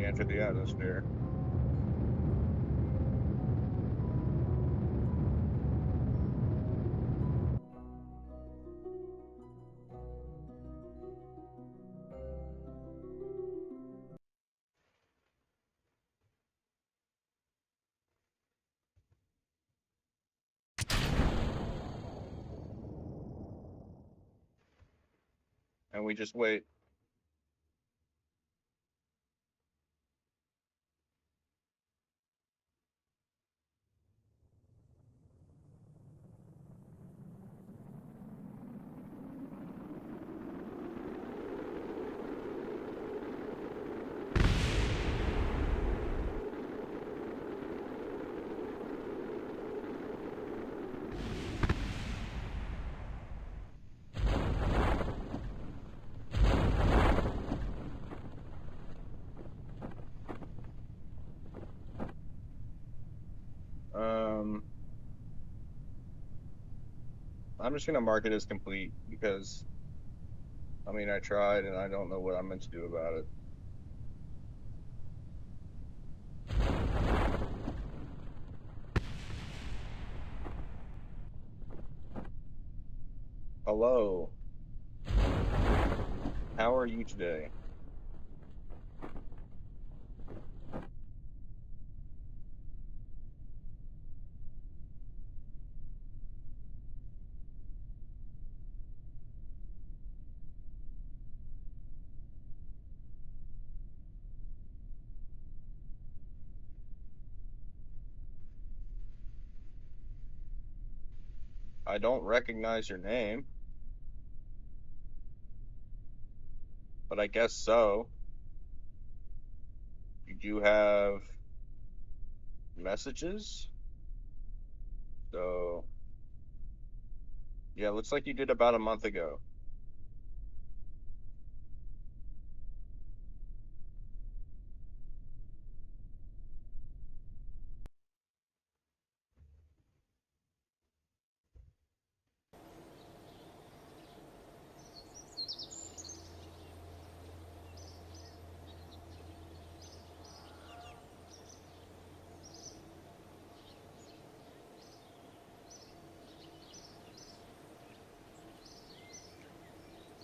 And atmosphere. And we just wait. I'm just gonna mark it as complete because, I mean, I tried and I don't know what I'm meant to do about it. Hello. How are you today? I don't recognize your name, but I guess so. You do have messages. So, yeah, looks like you did about a month ago.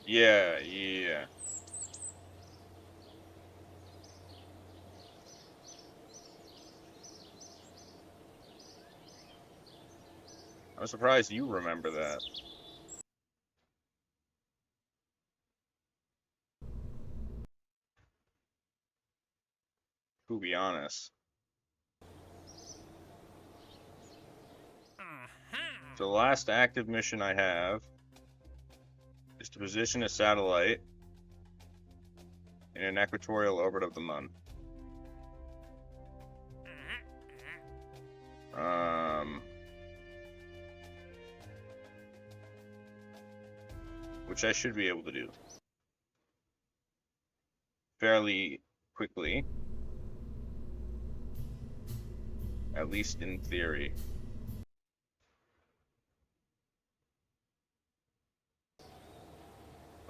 Yeah, yeah. I'm surprised you remember that, to be honest. So the last active mission I have is to position a satellite in an equatorial orbit of the Moon. Um, which I should be able to do fairly quickly, at least in theory.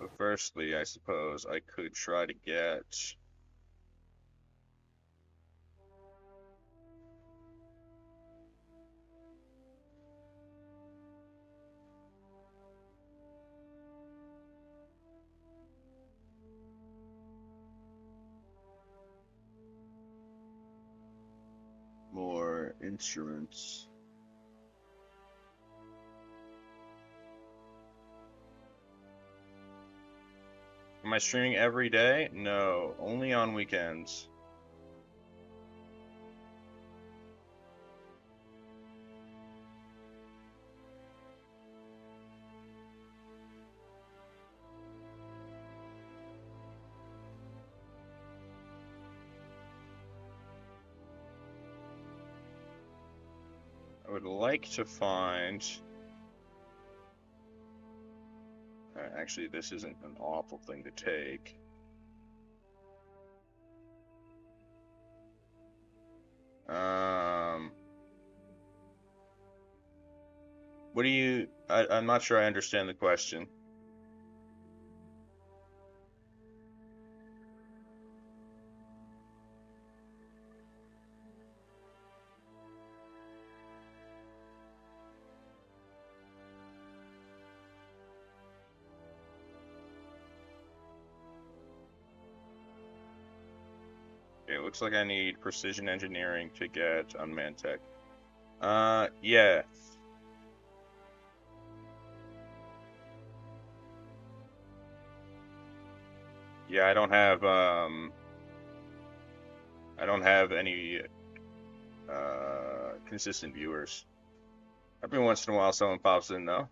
But firstly, I suppose I could try to get more instruments. Am I streaming every day? No, only on weekends. I would like to find. Actually, this isn't an awful thing to take. Um, what do you? I'm not sure I understand the question. looks like I need precision engineering to get unmanned tech. Yeah. Yeah, I don't have any consistent viewers. Every once in a while someone pops in though.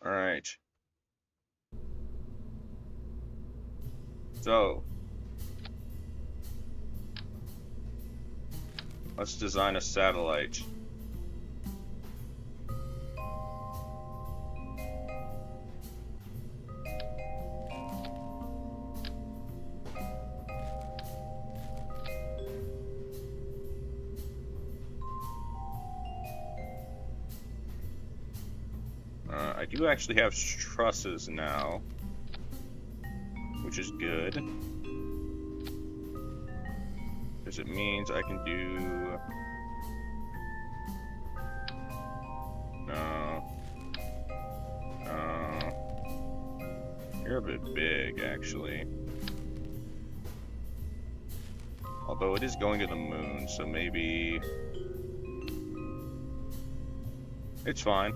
All right. So, let's design a satellite. I do actually have trusses now, which is good, because it means I can do... No. You're a bit big, actually. Although it is going to the moon, so maybe... It's fine.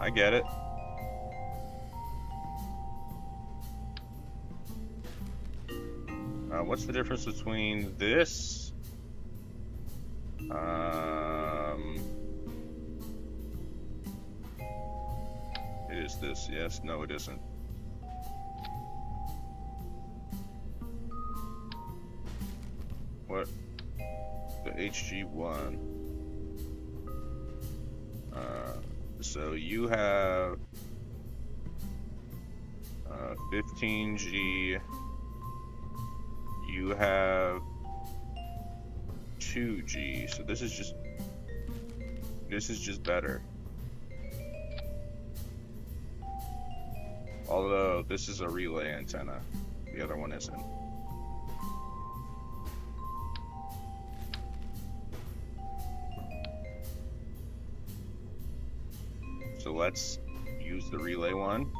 I get it. What's the difference between this? It is this, yes. No, it isn't. What? The HG1. So you have 15G. You have 2G. So this is just better. Although this is a relay antenna, the other one isn't. So let's use the relay one.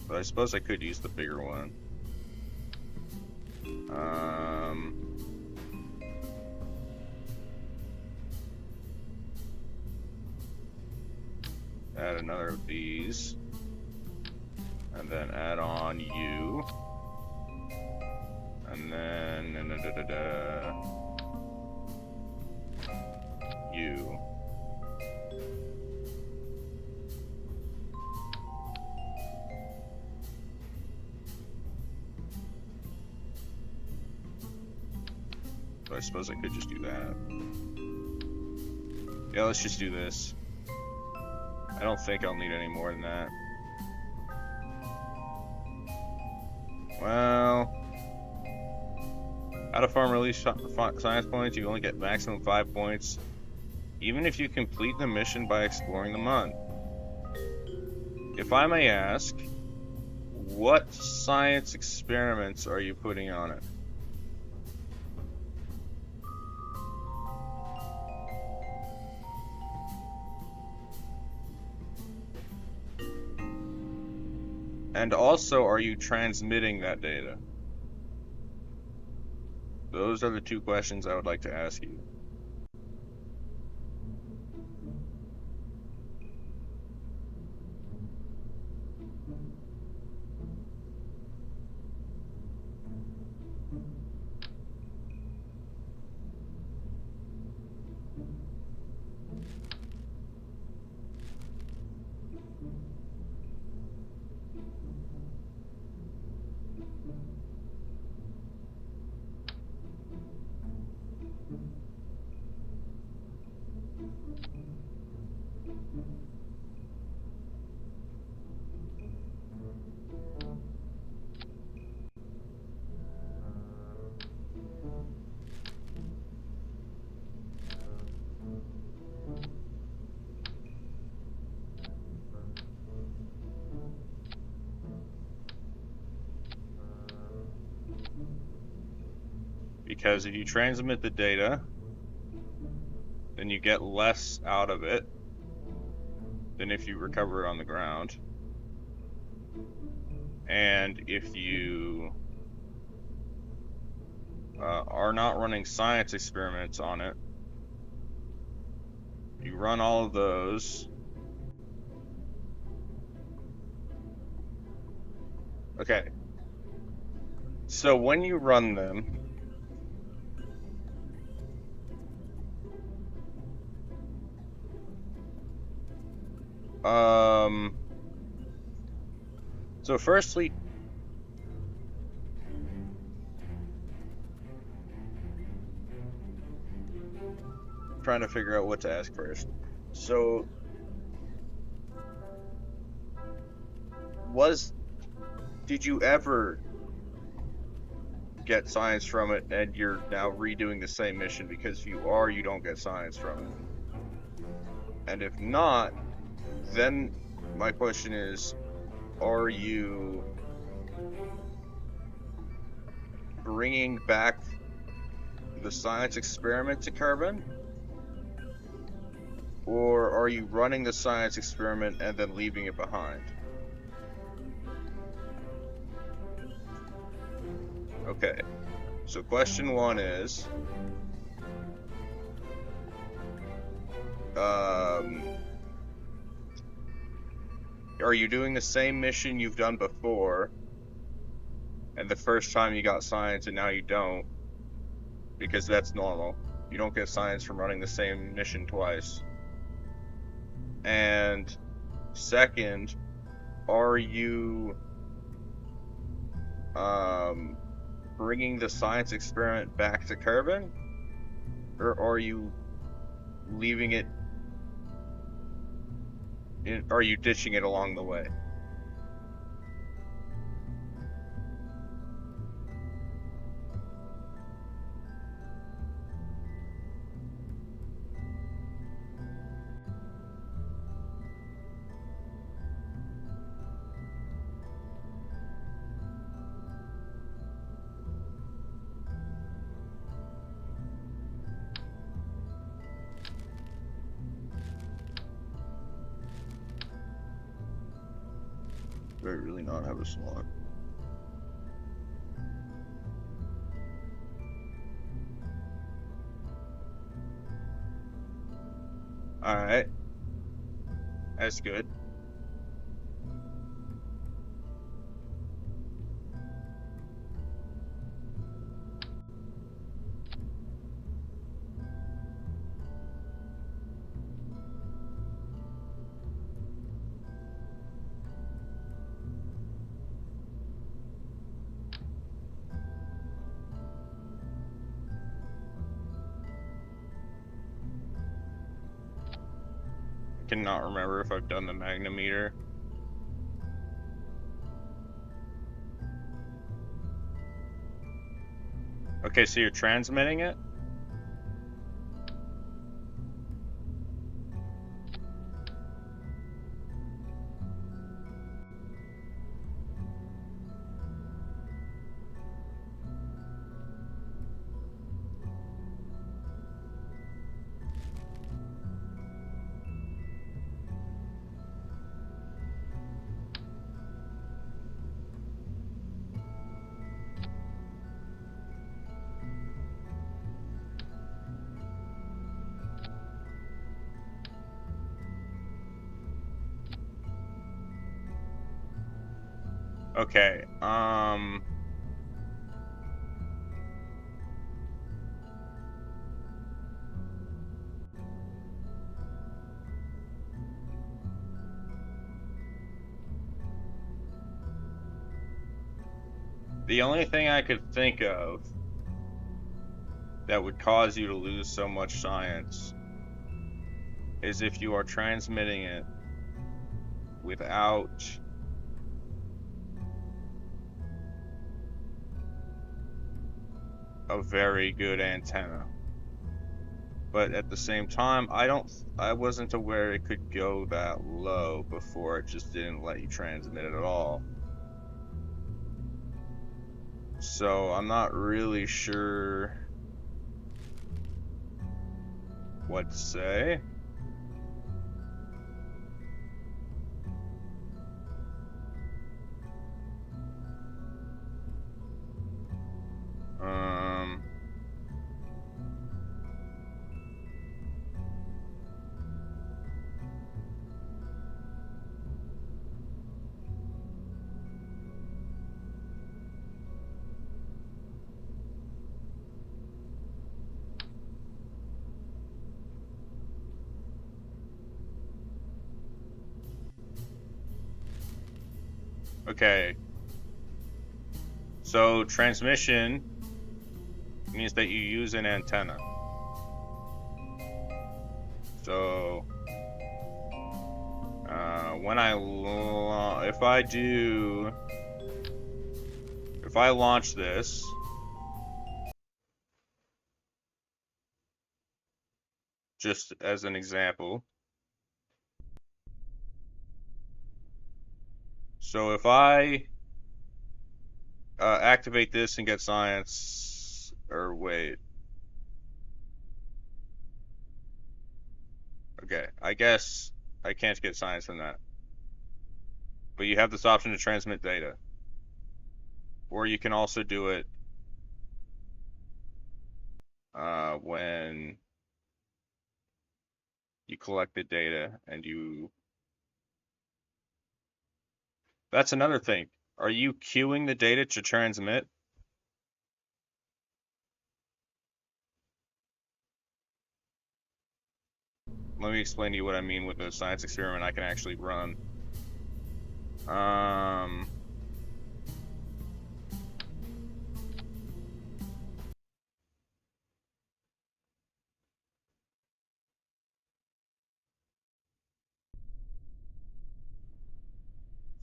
But I suppose I could use the bigger one. Add another of these. And then add on you. And then... you. So I suppose I could just do that. Yeah, let's just do this. I don't think I'll need any more than that. Well, out of farm release science points, you only get maximum 5 points, even if you complete the mission by exploring the moon. If I may ask, what science experiments are you putting on it? And also, are you transmitting that data? Those are the two questions I would like to ask you. Because if you transmit the data, then you get less out of it than if you recover it on the ground. And if you are not running science experiments on it, you run all of those. Okay. So when you run them, so firstly, trying to figure out what to ask first. So, did you ever get science from it and you're now redoing the same mission? Because if you are, you don't get science from it. And if not, then my question is, are you bringing back the science experiment to Kerbal? Or are you running the science experiment and then leaving it behind? Okay, so question one is, are you doing the same mission you've done before, and the first time you got science and now you don't? Because that's normal. You don't get science from running the same mission twice. And second, are you bringing the science experiment back to Kerbal, or are you leaving it? Are you ditching it along the way? Do I really not have a slot? Alright. That's good. I cannot remember if I've done the magnometer. Okay, so you're transmitting it? Okay, the only thing I could think of that would cause you to lose so much science is if you are transmitting it without a very good antenna. But at the same time, I wasn't aware it could go that low before. It just didn't let you transmit it at all. So I'm not really sure what to say. Okay. So transmission means that you use an antenna. So when if I launch this, just as an example. So if I activate this and get science, or wait. Okay, I guess I can't get science from that. But you have this option to transmit data. Or you can also do it when you collect the data and you... That's another thing. Are you queuing the data to transmit? Let me explain to you what I mean with a science experiment I can actually run.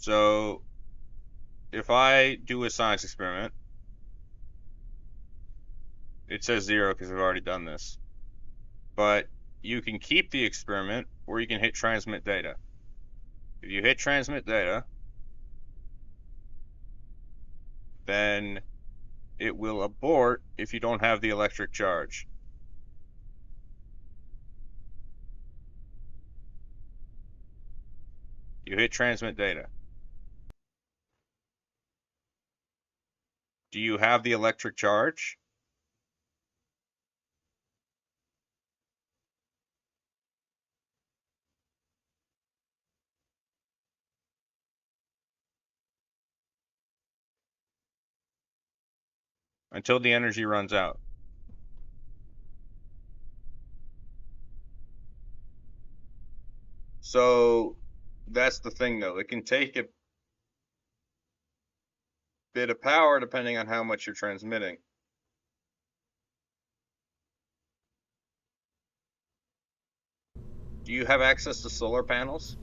So if I do a science experiment, it says 0 because I've already done this. But you can keep the experiment, or you can hit transmit data. If you hit transmit data, then it will abort if you don't have the electric charge. You hit transmit data. Do you have the electric charge? Until the energy runs out. So that's the thing though. It can take a bit of power depending on how much you're transmitting. Do you have access to solar panels?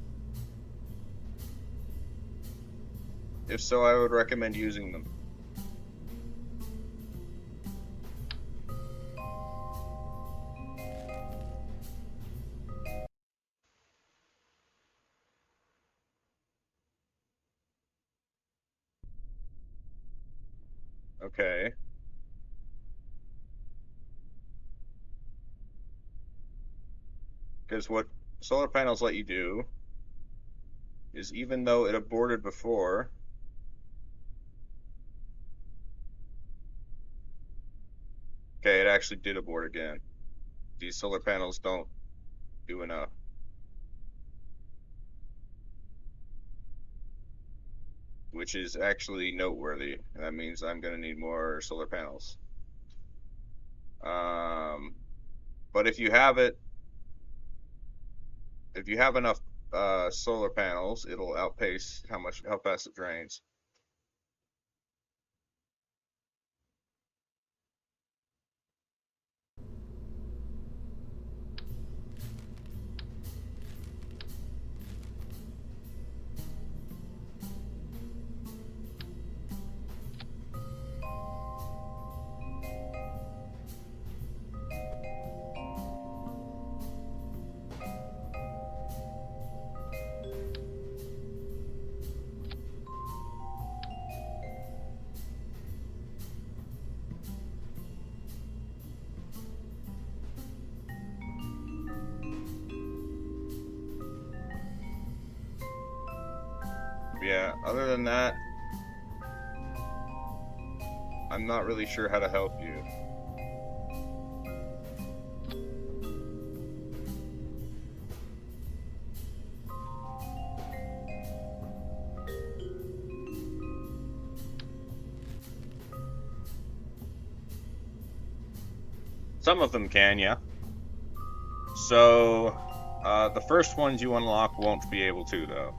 If so, I would recommend using them. Okay. Because what solar panels let you do is, even though it aborted before, okay, it actually did abort again. These solar panels don't do enough. Which is actually noteworthy. That means I'm going to need more solar panels. But if you have enough solar panels, it'll outpace how fast it drains. yeah, other than that, I'm not really sure how to help you. Some of them can, yeah. So, the first ones you unlock won't be able to, though.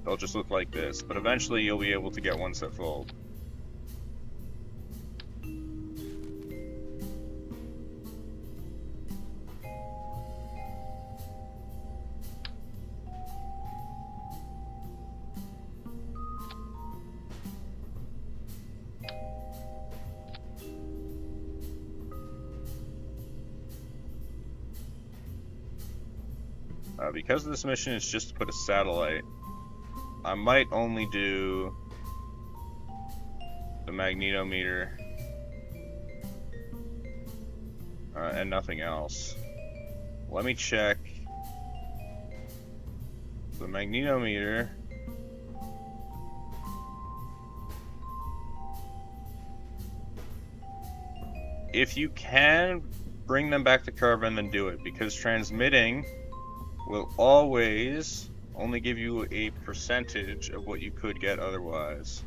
They'll just look like this, but eventually you'll be able to get ones that fold. Because this mission is just to put a satellite, I might only do the magnetometer and nothing else. Let me check the magnetometer. If you can bring them back to Kerbal, then do it, because transmitting will always only give you a percentage of what you could get otherwise.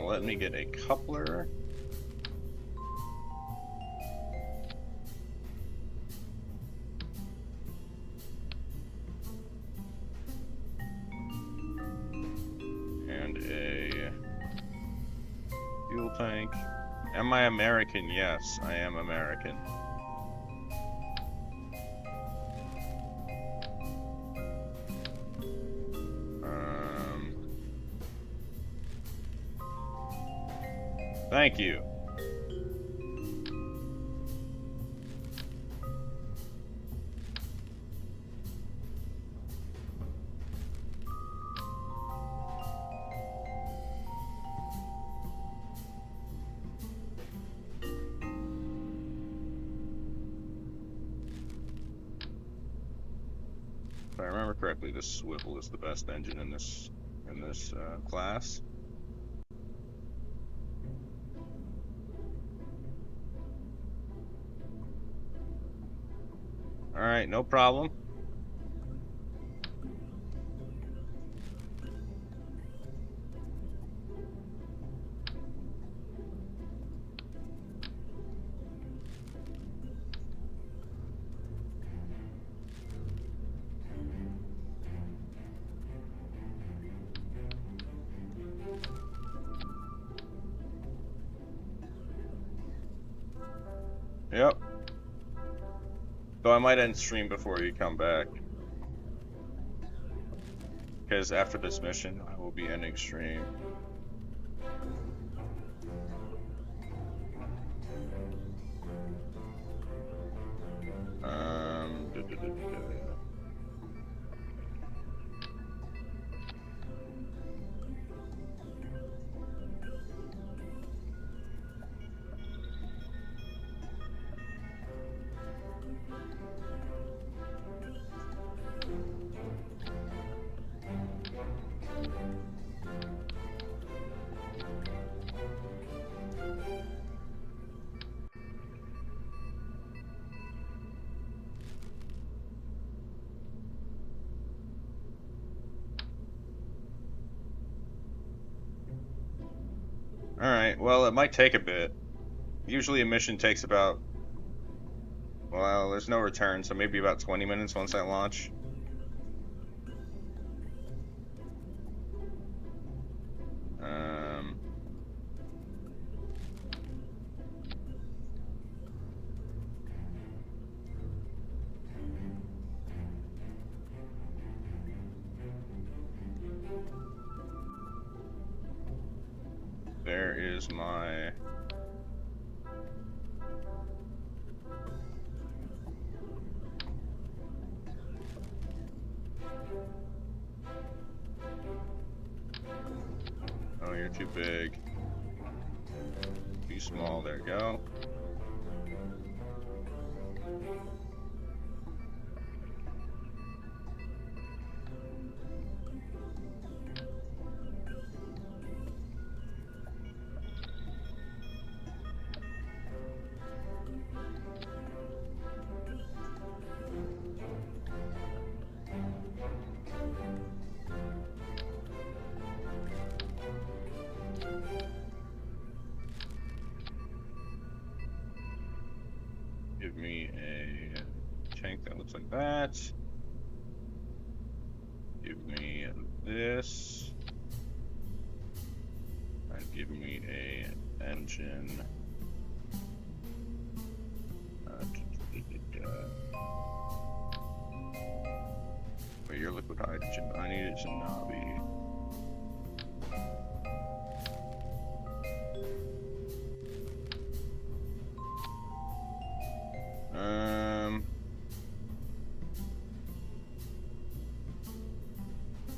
Let me get a coupler. And a fuel tank. Am I American? Yes, I am American. Thank you. If I remember correctly, this swivel is the best engine in this class. Alright, no problem. Yep. Though I might end stream before you come back. Because after this mission, I will be ending stream. Alright, well, it might take a bit. Usually a mission takes about, well, there's no return, so maybe about 20 minutes once I launch. There is my you're too big. Too small, there you go. Give me a tank that looks like that. Give me this. And give me a engine. Wait, your liquid hydrogen. I need it to not be.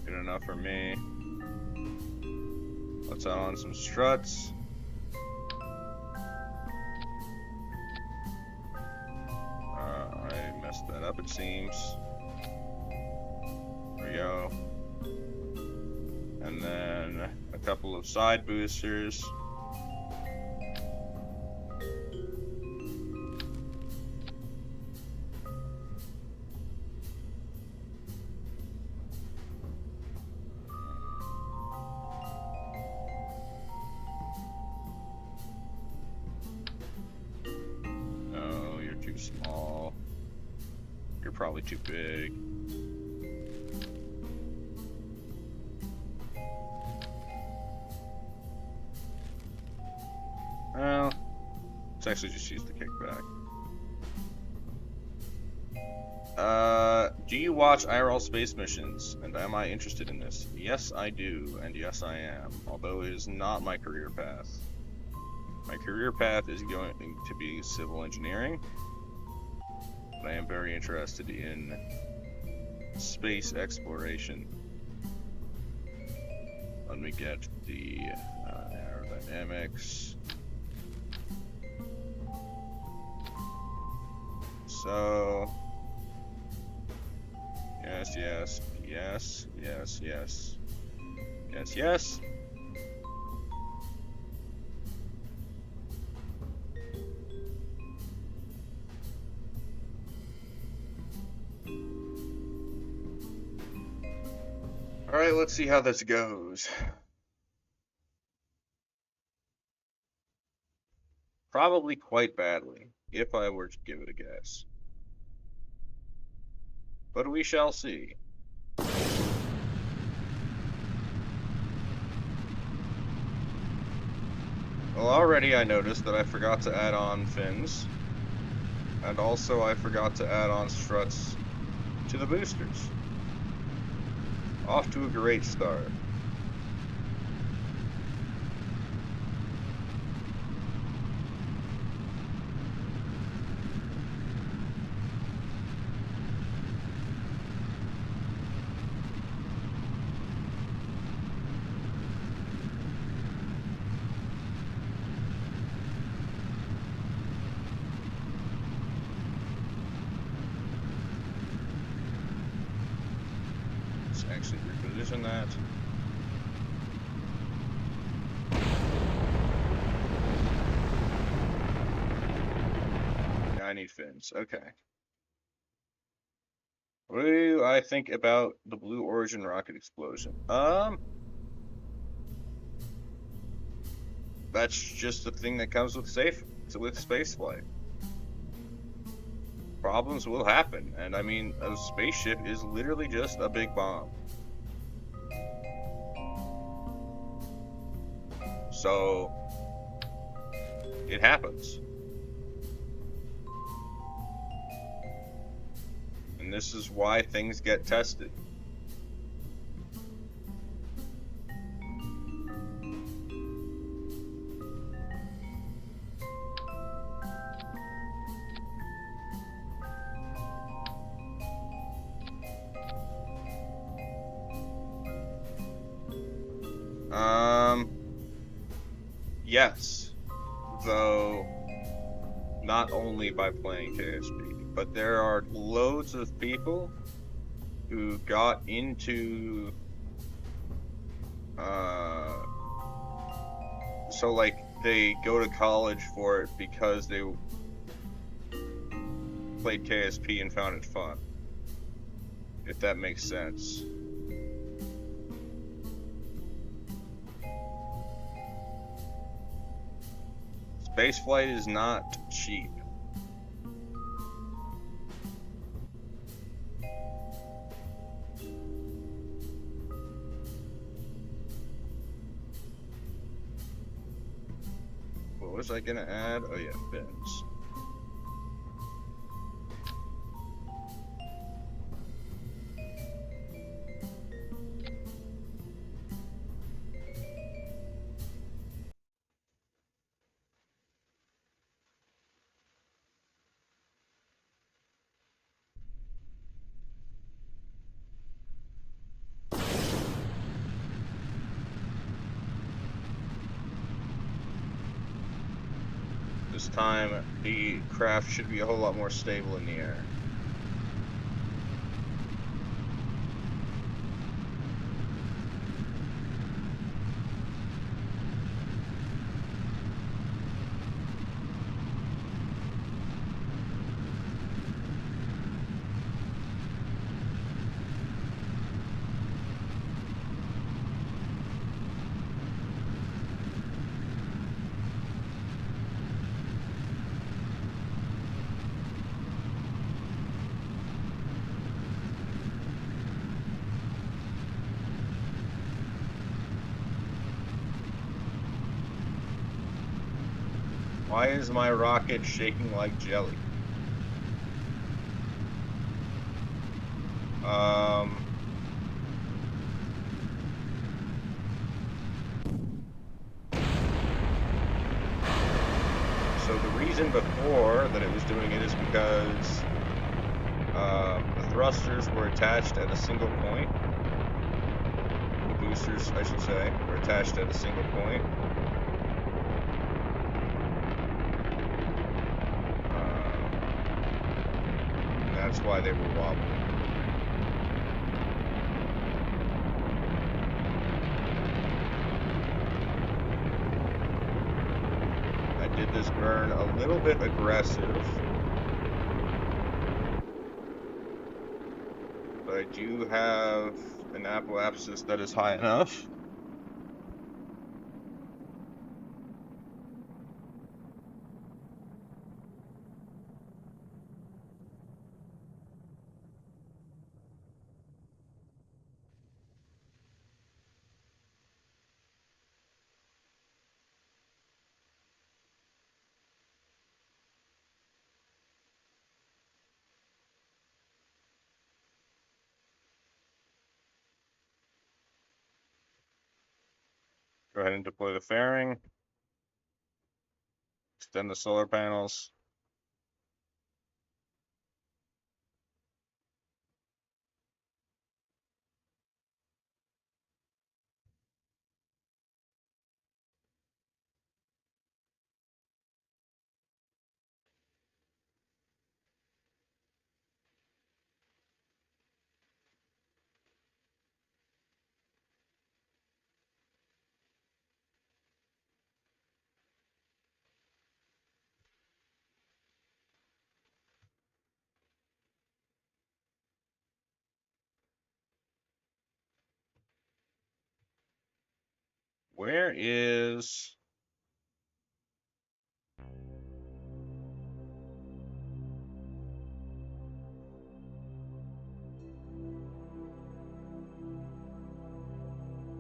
Good enough for me. Let's add on some struts. I messed that up, it seems. There we go. And then a couple of side boosters. No, you're too small. You're probably too big. Well, let's actually just use the kickback. Do you watch IRL space missions? And am I interested in this? Yes, I do, and yes, I am. Although it is not my career path. My career path is going to be civil engineering. But I am very interested in space exploration. Let me get the aerodynamics. So, yes, yes, yes, yes, yes, yes, yes. All right, let's see how this goes. Probably quite badly, if I were to give it a guess. But we shall see. Well, already I noticed that I forgot to add on fins. And also I forgot to add on struts to the boosters. Off to a great start. Actually reposition that. Yeah, I need fins. Okay. What do I think about the Blue Origin rocket explosion? That's just the thing that comes with spaceflight. Problems will happen, and I mean, a spaceship is literally just a big bomb. So, it happens. And this is why things get tested. Yes, though not only by playing KSP, but there are loads of people who got into so like they go to college for it because they played KSP and found it fun, if that makes sense. Spaceflight is not cheap. What was I gonna add? Oh yeah, fins. This time, the craft should be a whole lot more stable in the air. Why is my rocket shaking like jelly? So the reason before that it was doing it is because the thrusters were attached at a single point. The boosters, I should say, were attached at a single point. And that's why they were wobbling. Did this burn a little bit aggressive, but I do have an apoapsis that is high enough. Go ahead and deploy the fairing. Extend the solar panels. Where is...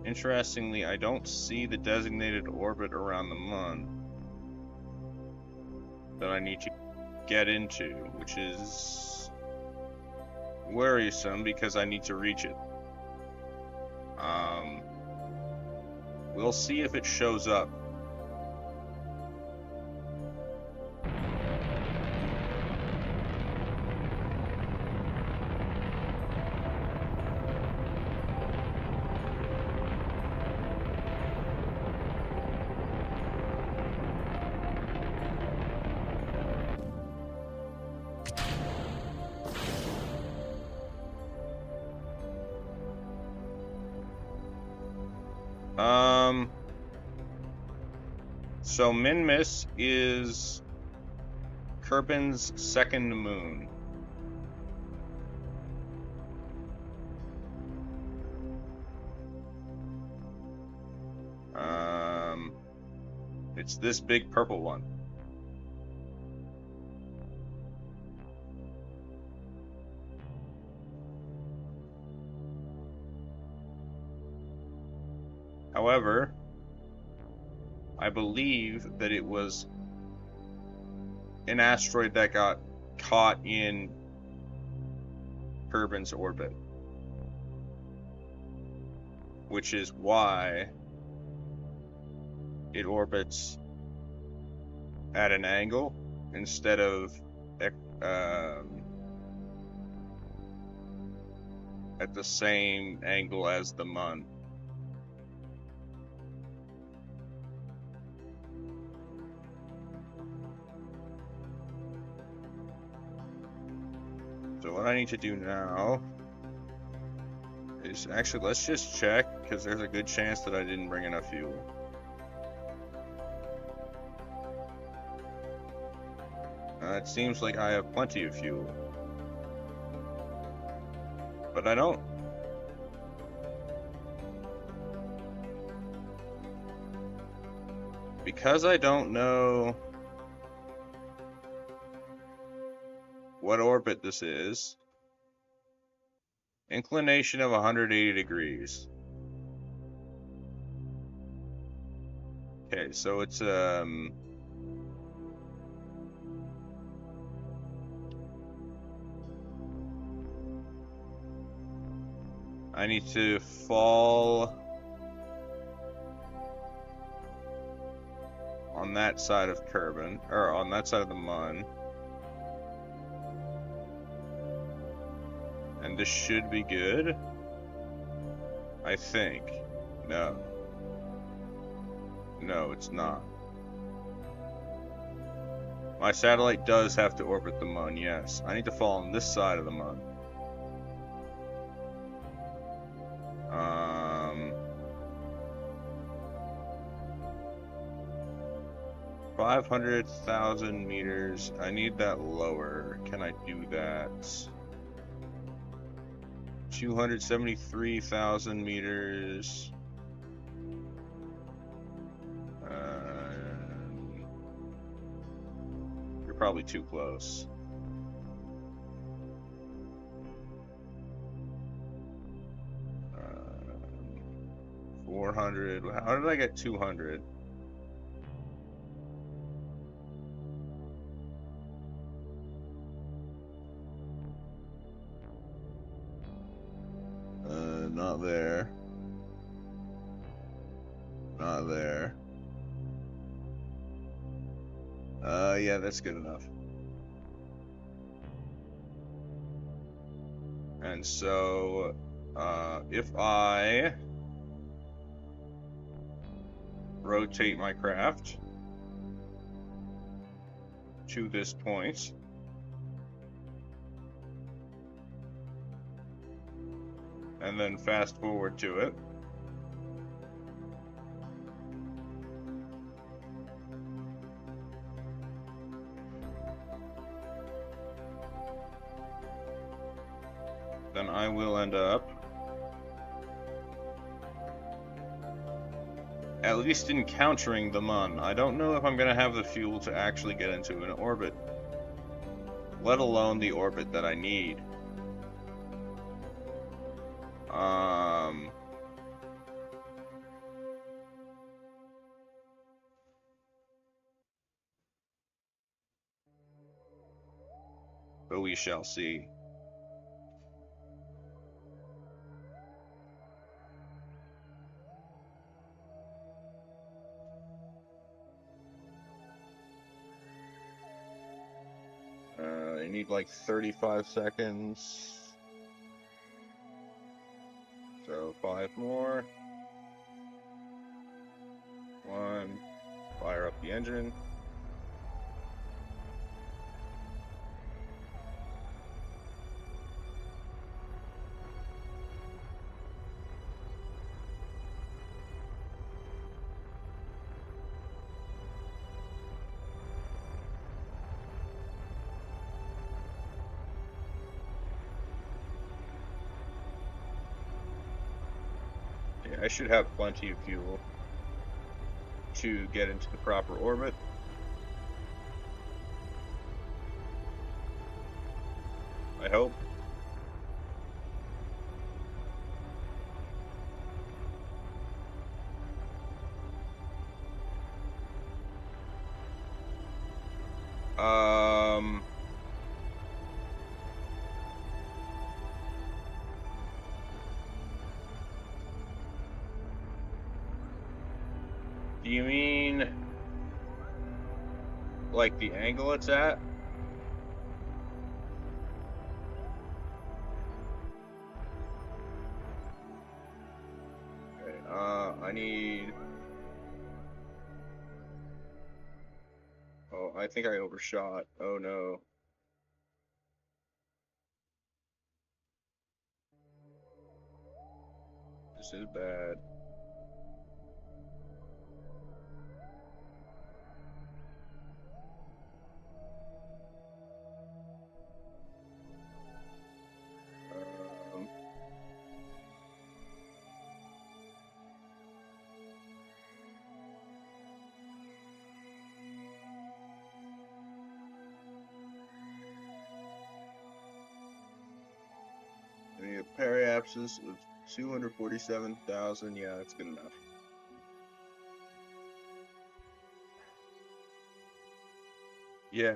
Interestingly, I don't see the designated orbit around the Mun that I need to get into, which is worrisome because I need to reach it. We'll see if it shows up. So Minmus is Kerbin's second moon. It's this big purple one. However, I believe that it was an asteroid that got caught in Kerbin's orbit, which is why it orbits at an angle instead of at the same angle as the Mun. So what I need to do now is actually, let's just check, because there's a good chance that I didn't bring enough fuel. It seems like I have plenty of fuel, but I don't. Because I don't know what orbit this is. Inclination of 180 degrees. Okay, so it's I need to fall on that side of Kerbin, or on that side of the Mun. And this should be good. I think. No. No, it's not. My satellite does have to orbit the Mun, yes. I need to fall on this side of the Mun. 500,000 meters. I need that lower. Can I do that? 273,000 meters. You're probably too close. Uh, 400. How did I get 200? Not there. Not there. Yeah, that's good enough. And so, if I rotate my craft to this point, and then fast forward to it, then I will end up at least encountering the Mun. I don't know if I'm going to have the fuel to actually get into an orbit, let alone the orbit that I need. But we shall see. I need like 35 seconds. So 5 more. 1. Fire up the engine. I should have plenty of fuel to get into the proper orbit. I hope. Do you mean like the angle it's at? Okay, I need... Oh, I think I overshot. Oh no. This is bad. Um, I need a periapsis of 247,000. Yeah, that's good enough. Yeah,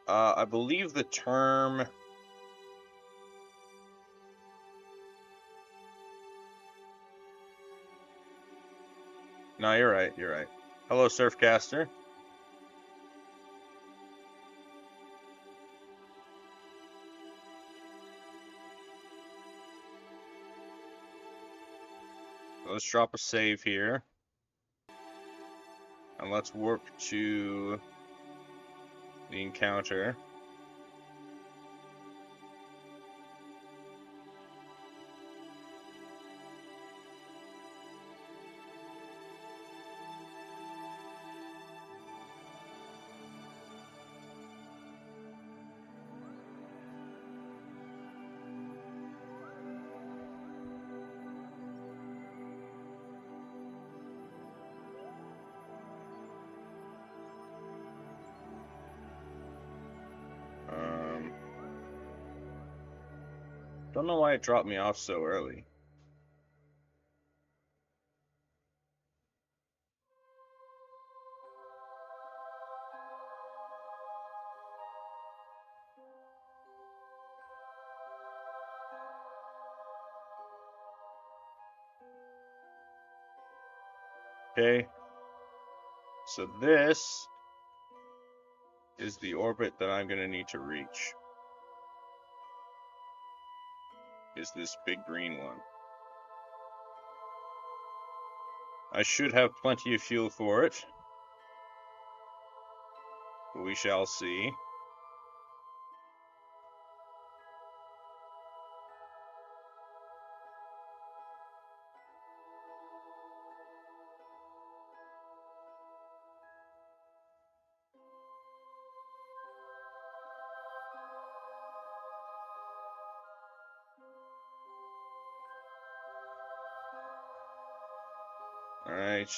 I believe the term... No, you're right, you're right. Hello, Surfcaster. Let's drop a save here. And let's warp to the encounter. Don't know why it dropped me off so early. Okay. So this is the orbit that I'm going to need to reach. Is this big green one. I should have plenty of fuel for it. But we shall see. Alright.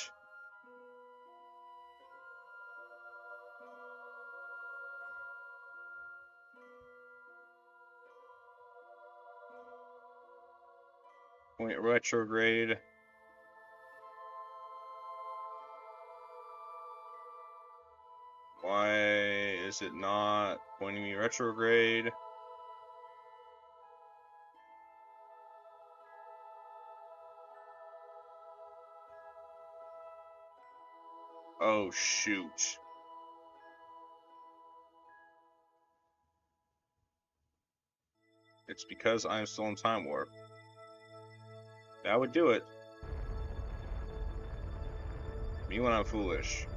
Point retrograde. Why is it not pointing me retrograde? Oh, shoot. It's because I'm still in time warp. That would do it. Me when I'm foolish.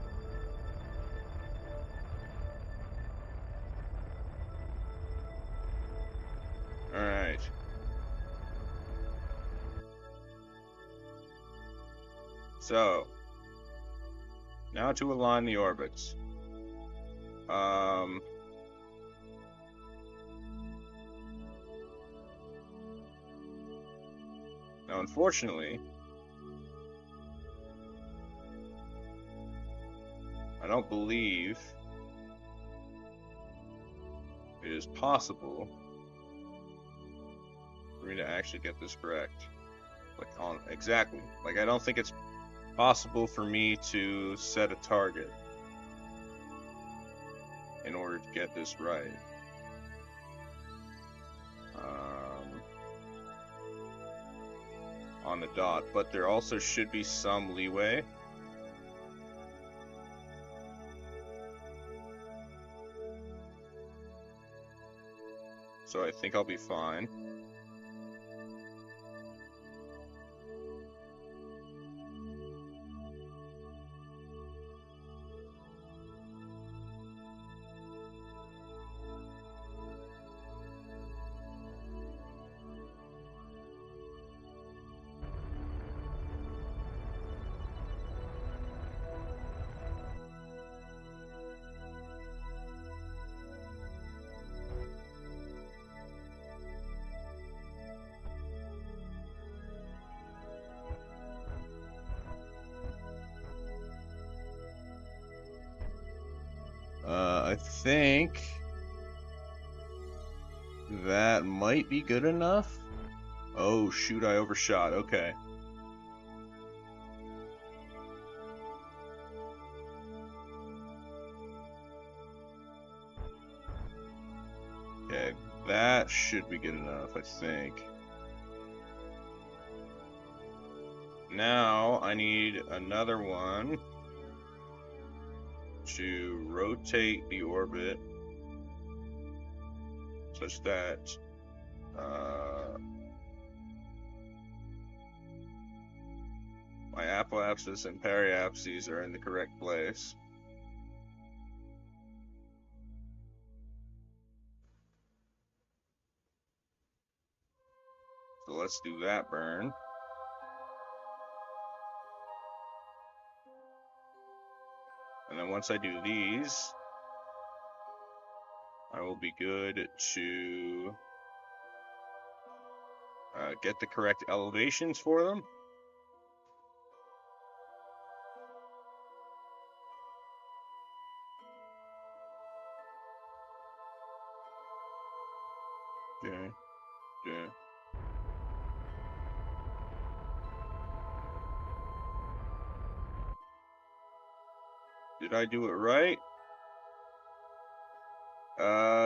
Alright. So, now to align the orbits. Now, unfortunately, I don't believe it is possible for me to actually get this correct. Like, on exactly. Like, I don't think it's possible for me to set a target in order to get this right. On the dot, but there also should be some leeway. So I think I'll be fine. I think that might be good enough. Oh shoot, I overshot. Okay. Okay, that should be good enough, I think. Now I need another one to rotate the orbit such that my apoapsis and periapses are in the correct place. So let's do that burn. And then once I do these, I will be good to get the correct elevations for them. Okay. Yeah. Did I do it right?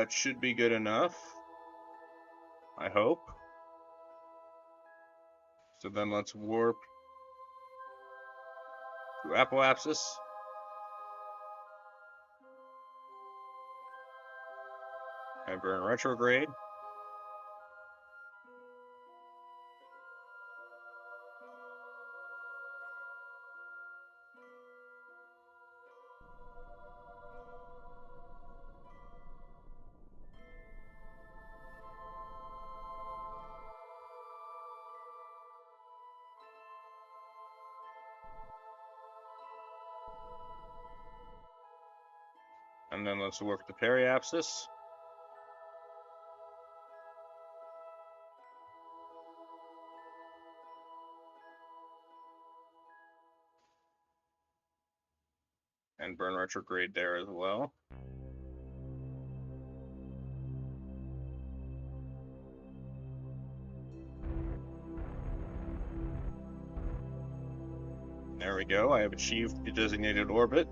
It should be good enough. I hope. So then let's warp to apoapsis. And burn retrograde. And then let's warp to periapsis. And burn retrograde there as well. There we go, I have achieved the designated orbit.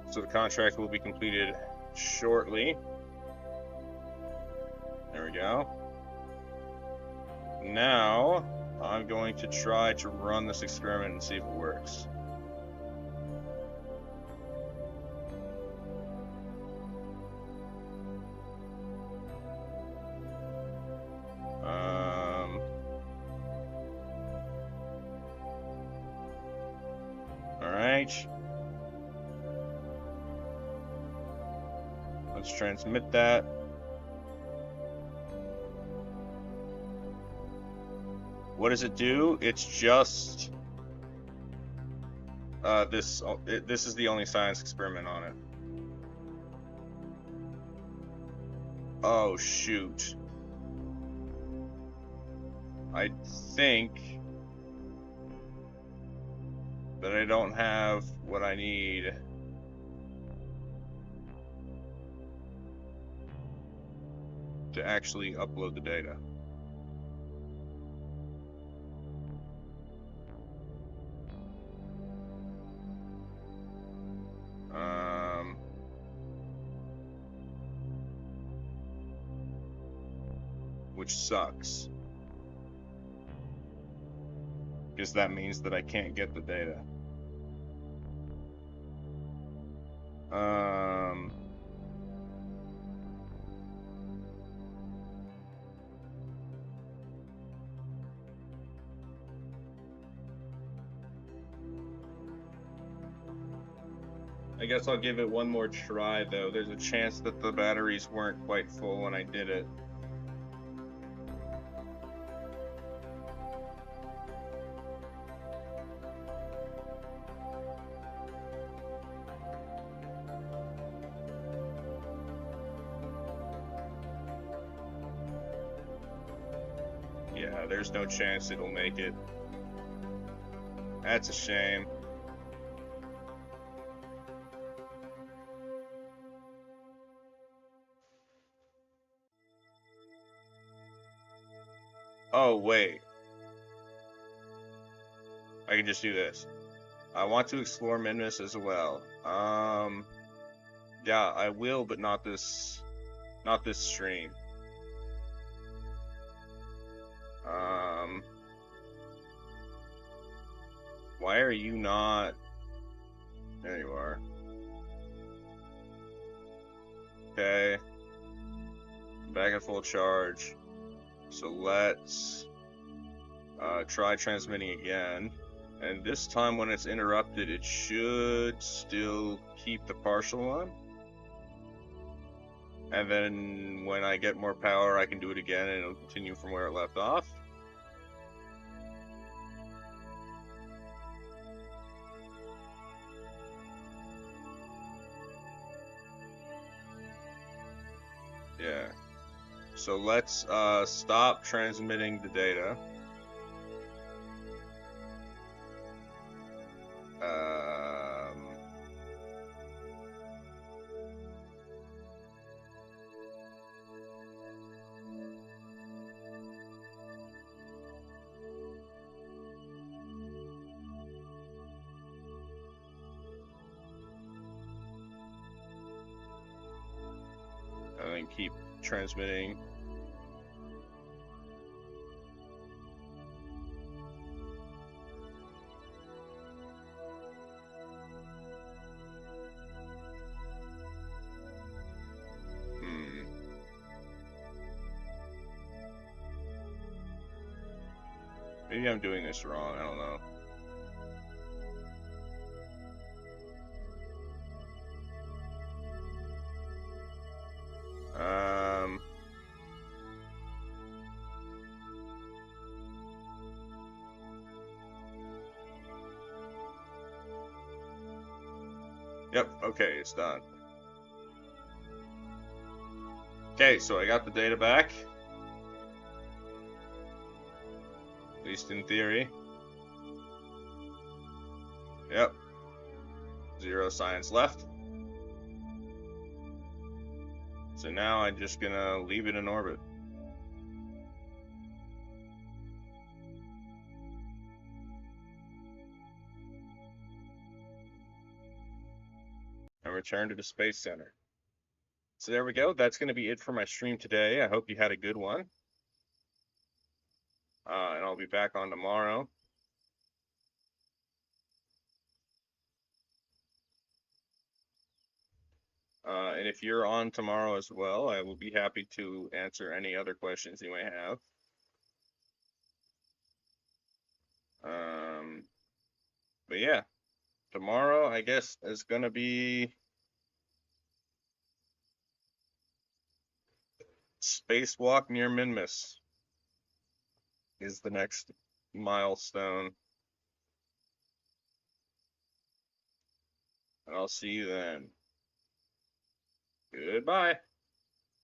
So the contract will be completed shortly. There we go. Now, I'm going to try to run this experiment and see if it works. Alright. Let's transmit that. What does it do? It's just this is the only science experiment on it. Oh shoot. I think But I don't have what I need to actually upload the data. Which sucks. Because that means that I can't get the data. I guess I'll give it one more try, though. There's a chance that the batteries weren't quite full when I did it. Yeah, there's no chance it'll make it. That's a shame. Oh, wait. I can just do this. I want to explore Minmus as well. Yeah, I will, but not this stream. Why are you not? There you are. Okay. Back at full charge. So let's try transmitting again. And this time when it's interrupted, it should still keep the partial on. And then when I get more power, I can do it again and it'll continue from where it left off. Yeah. So let's stop transmitting the data. And then keep transmitting. Maybe I'm doing this wrong, I don't know. Yep, okay, it's done. Okay, so I got the data back. At least in theory. Yep. 0 science left. So now I'm just gonna leave it in orbit. And return to the Space Center. So there we go. That's going to be it for my stream today. I hope you had a good one. And I'll be back on tomorrow. And if you're on tomorrow as well, I will be happy to answer any other questions you may have. But yeah, tomorrow I guess is going to be spacewalk near Minmus is the next milestone. And I'll see you then. Goodbye.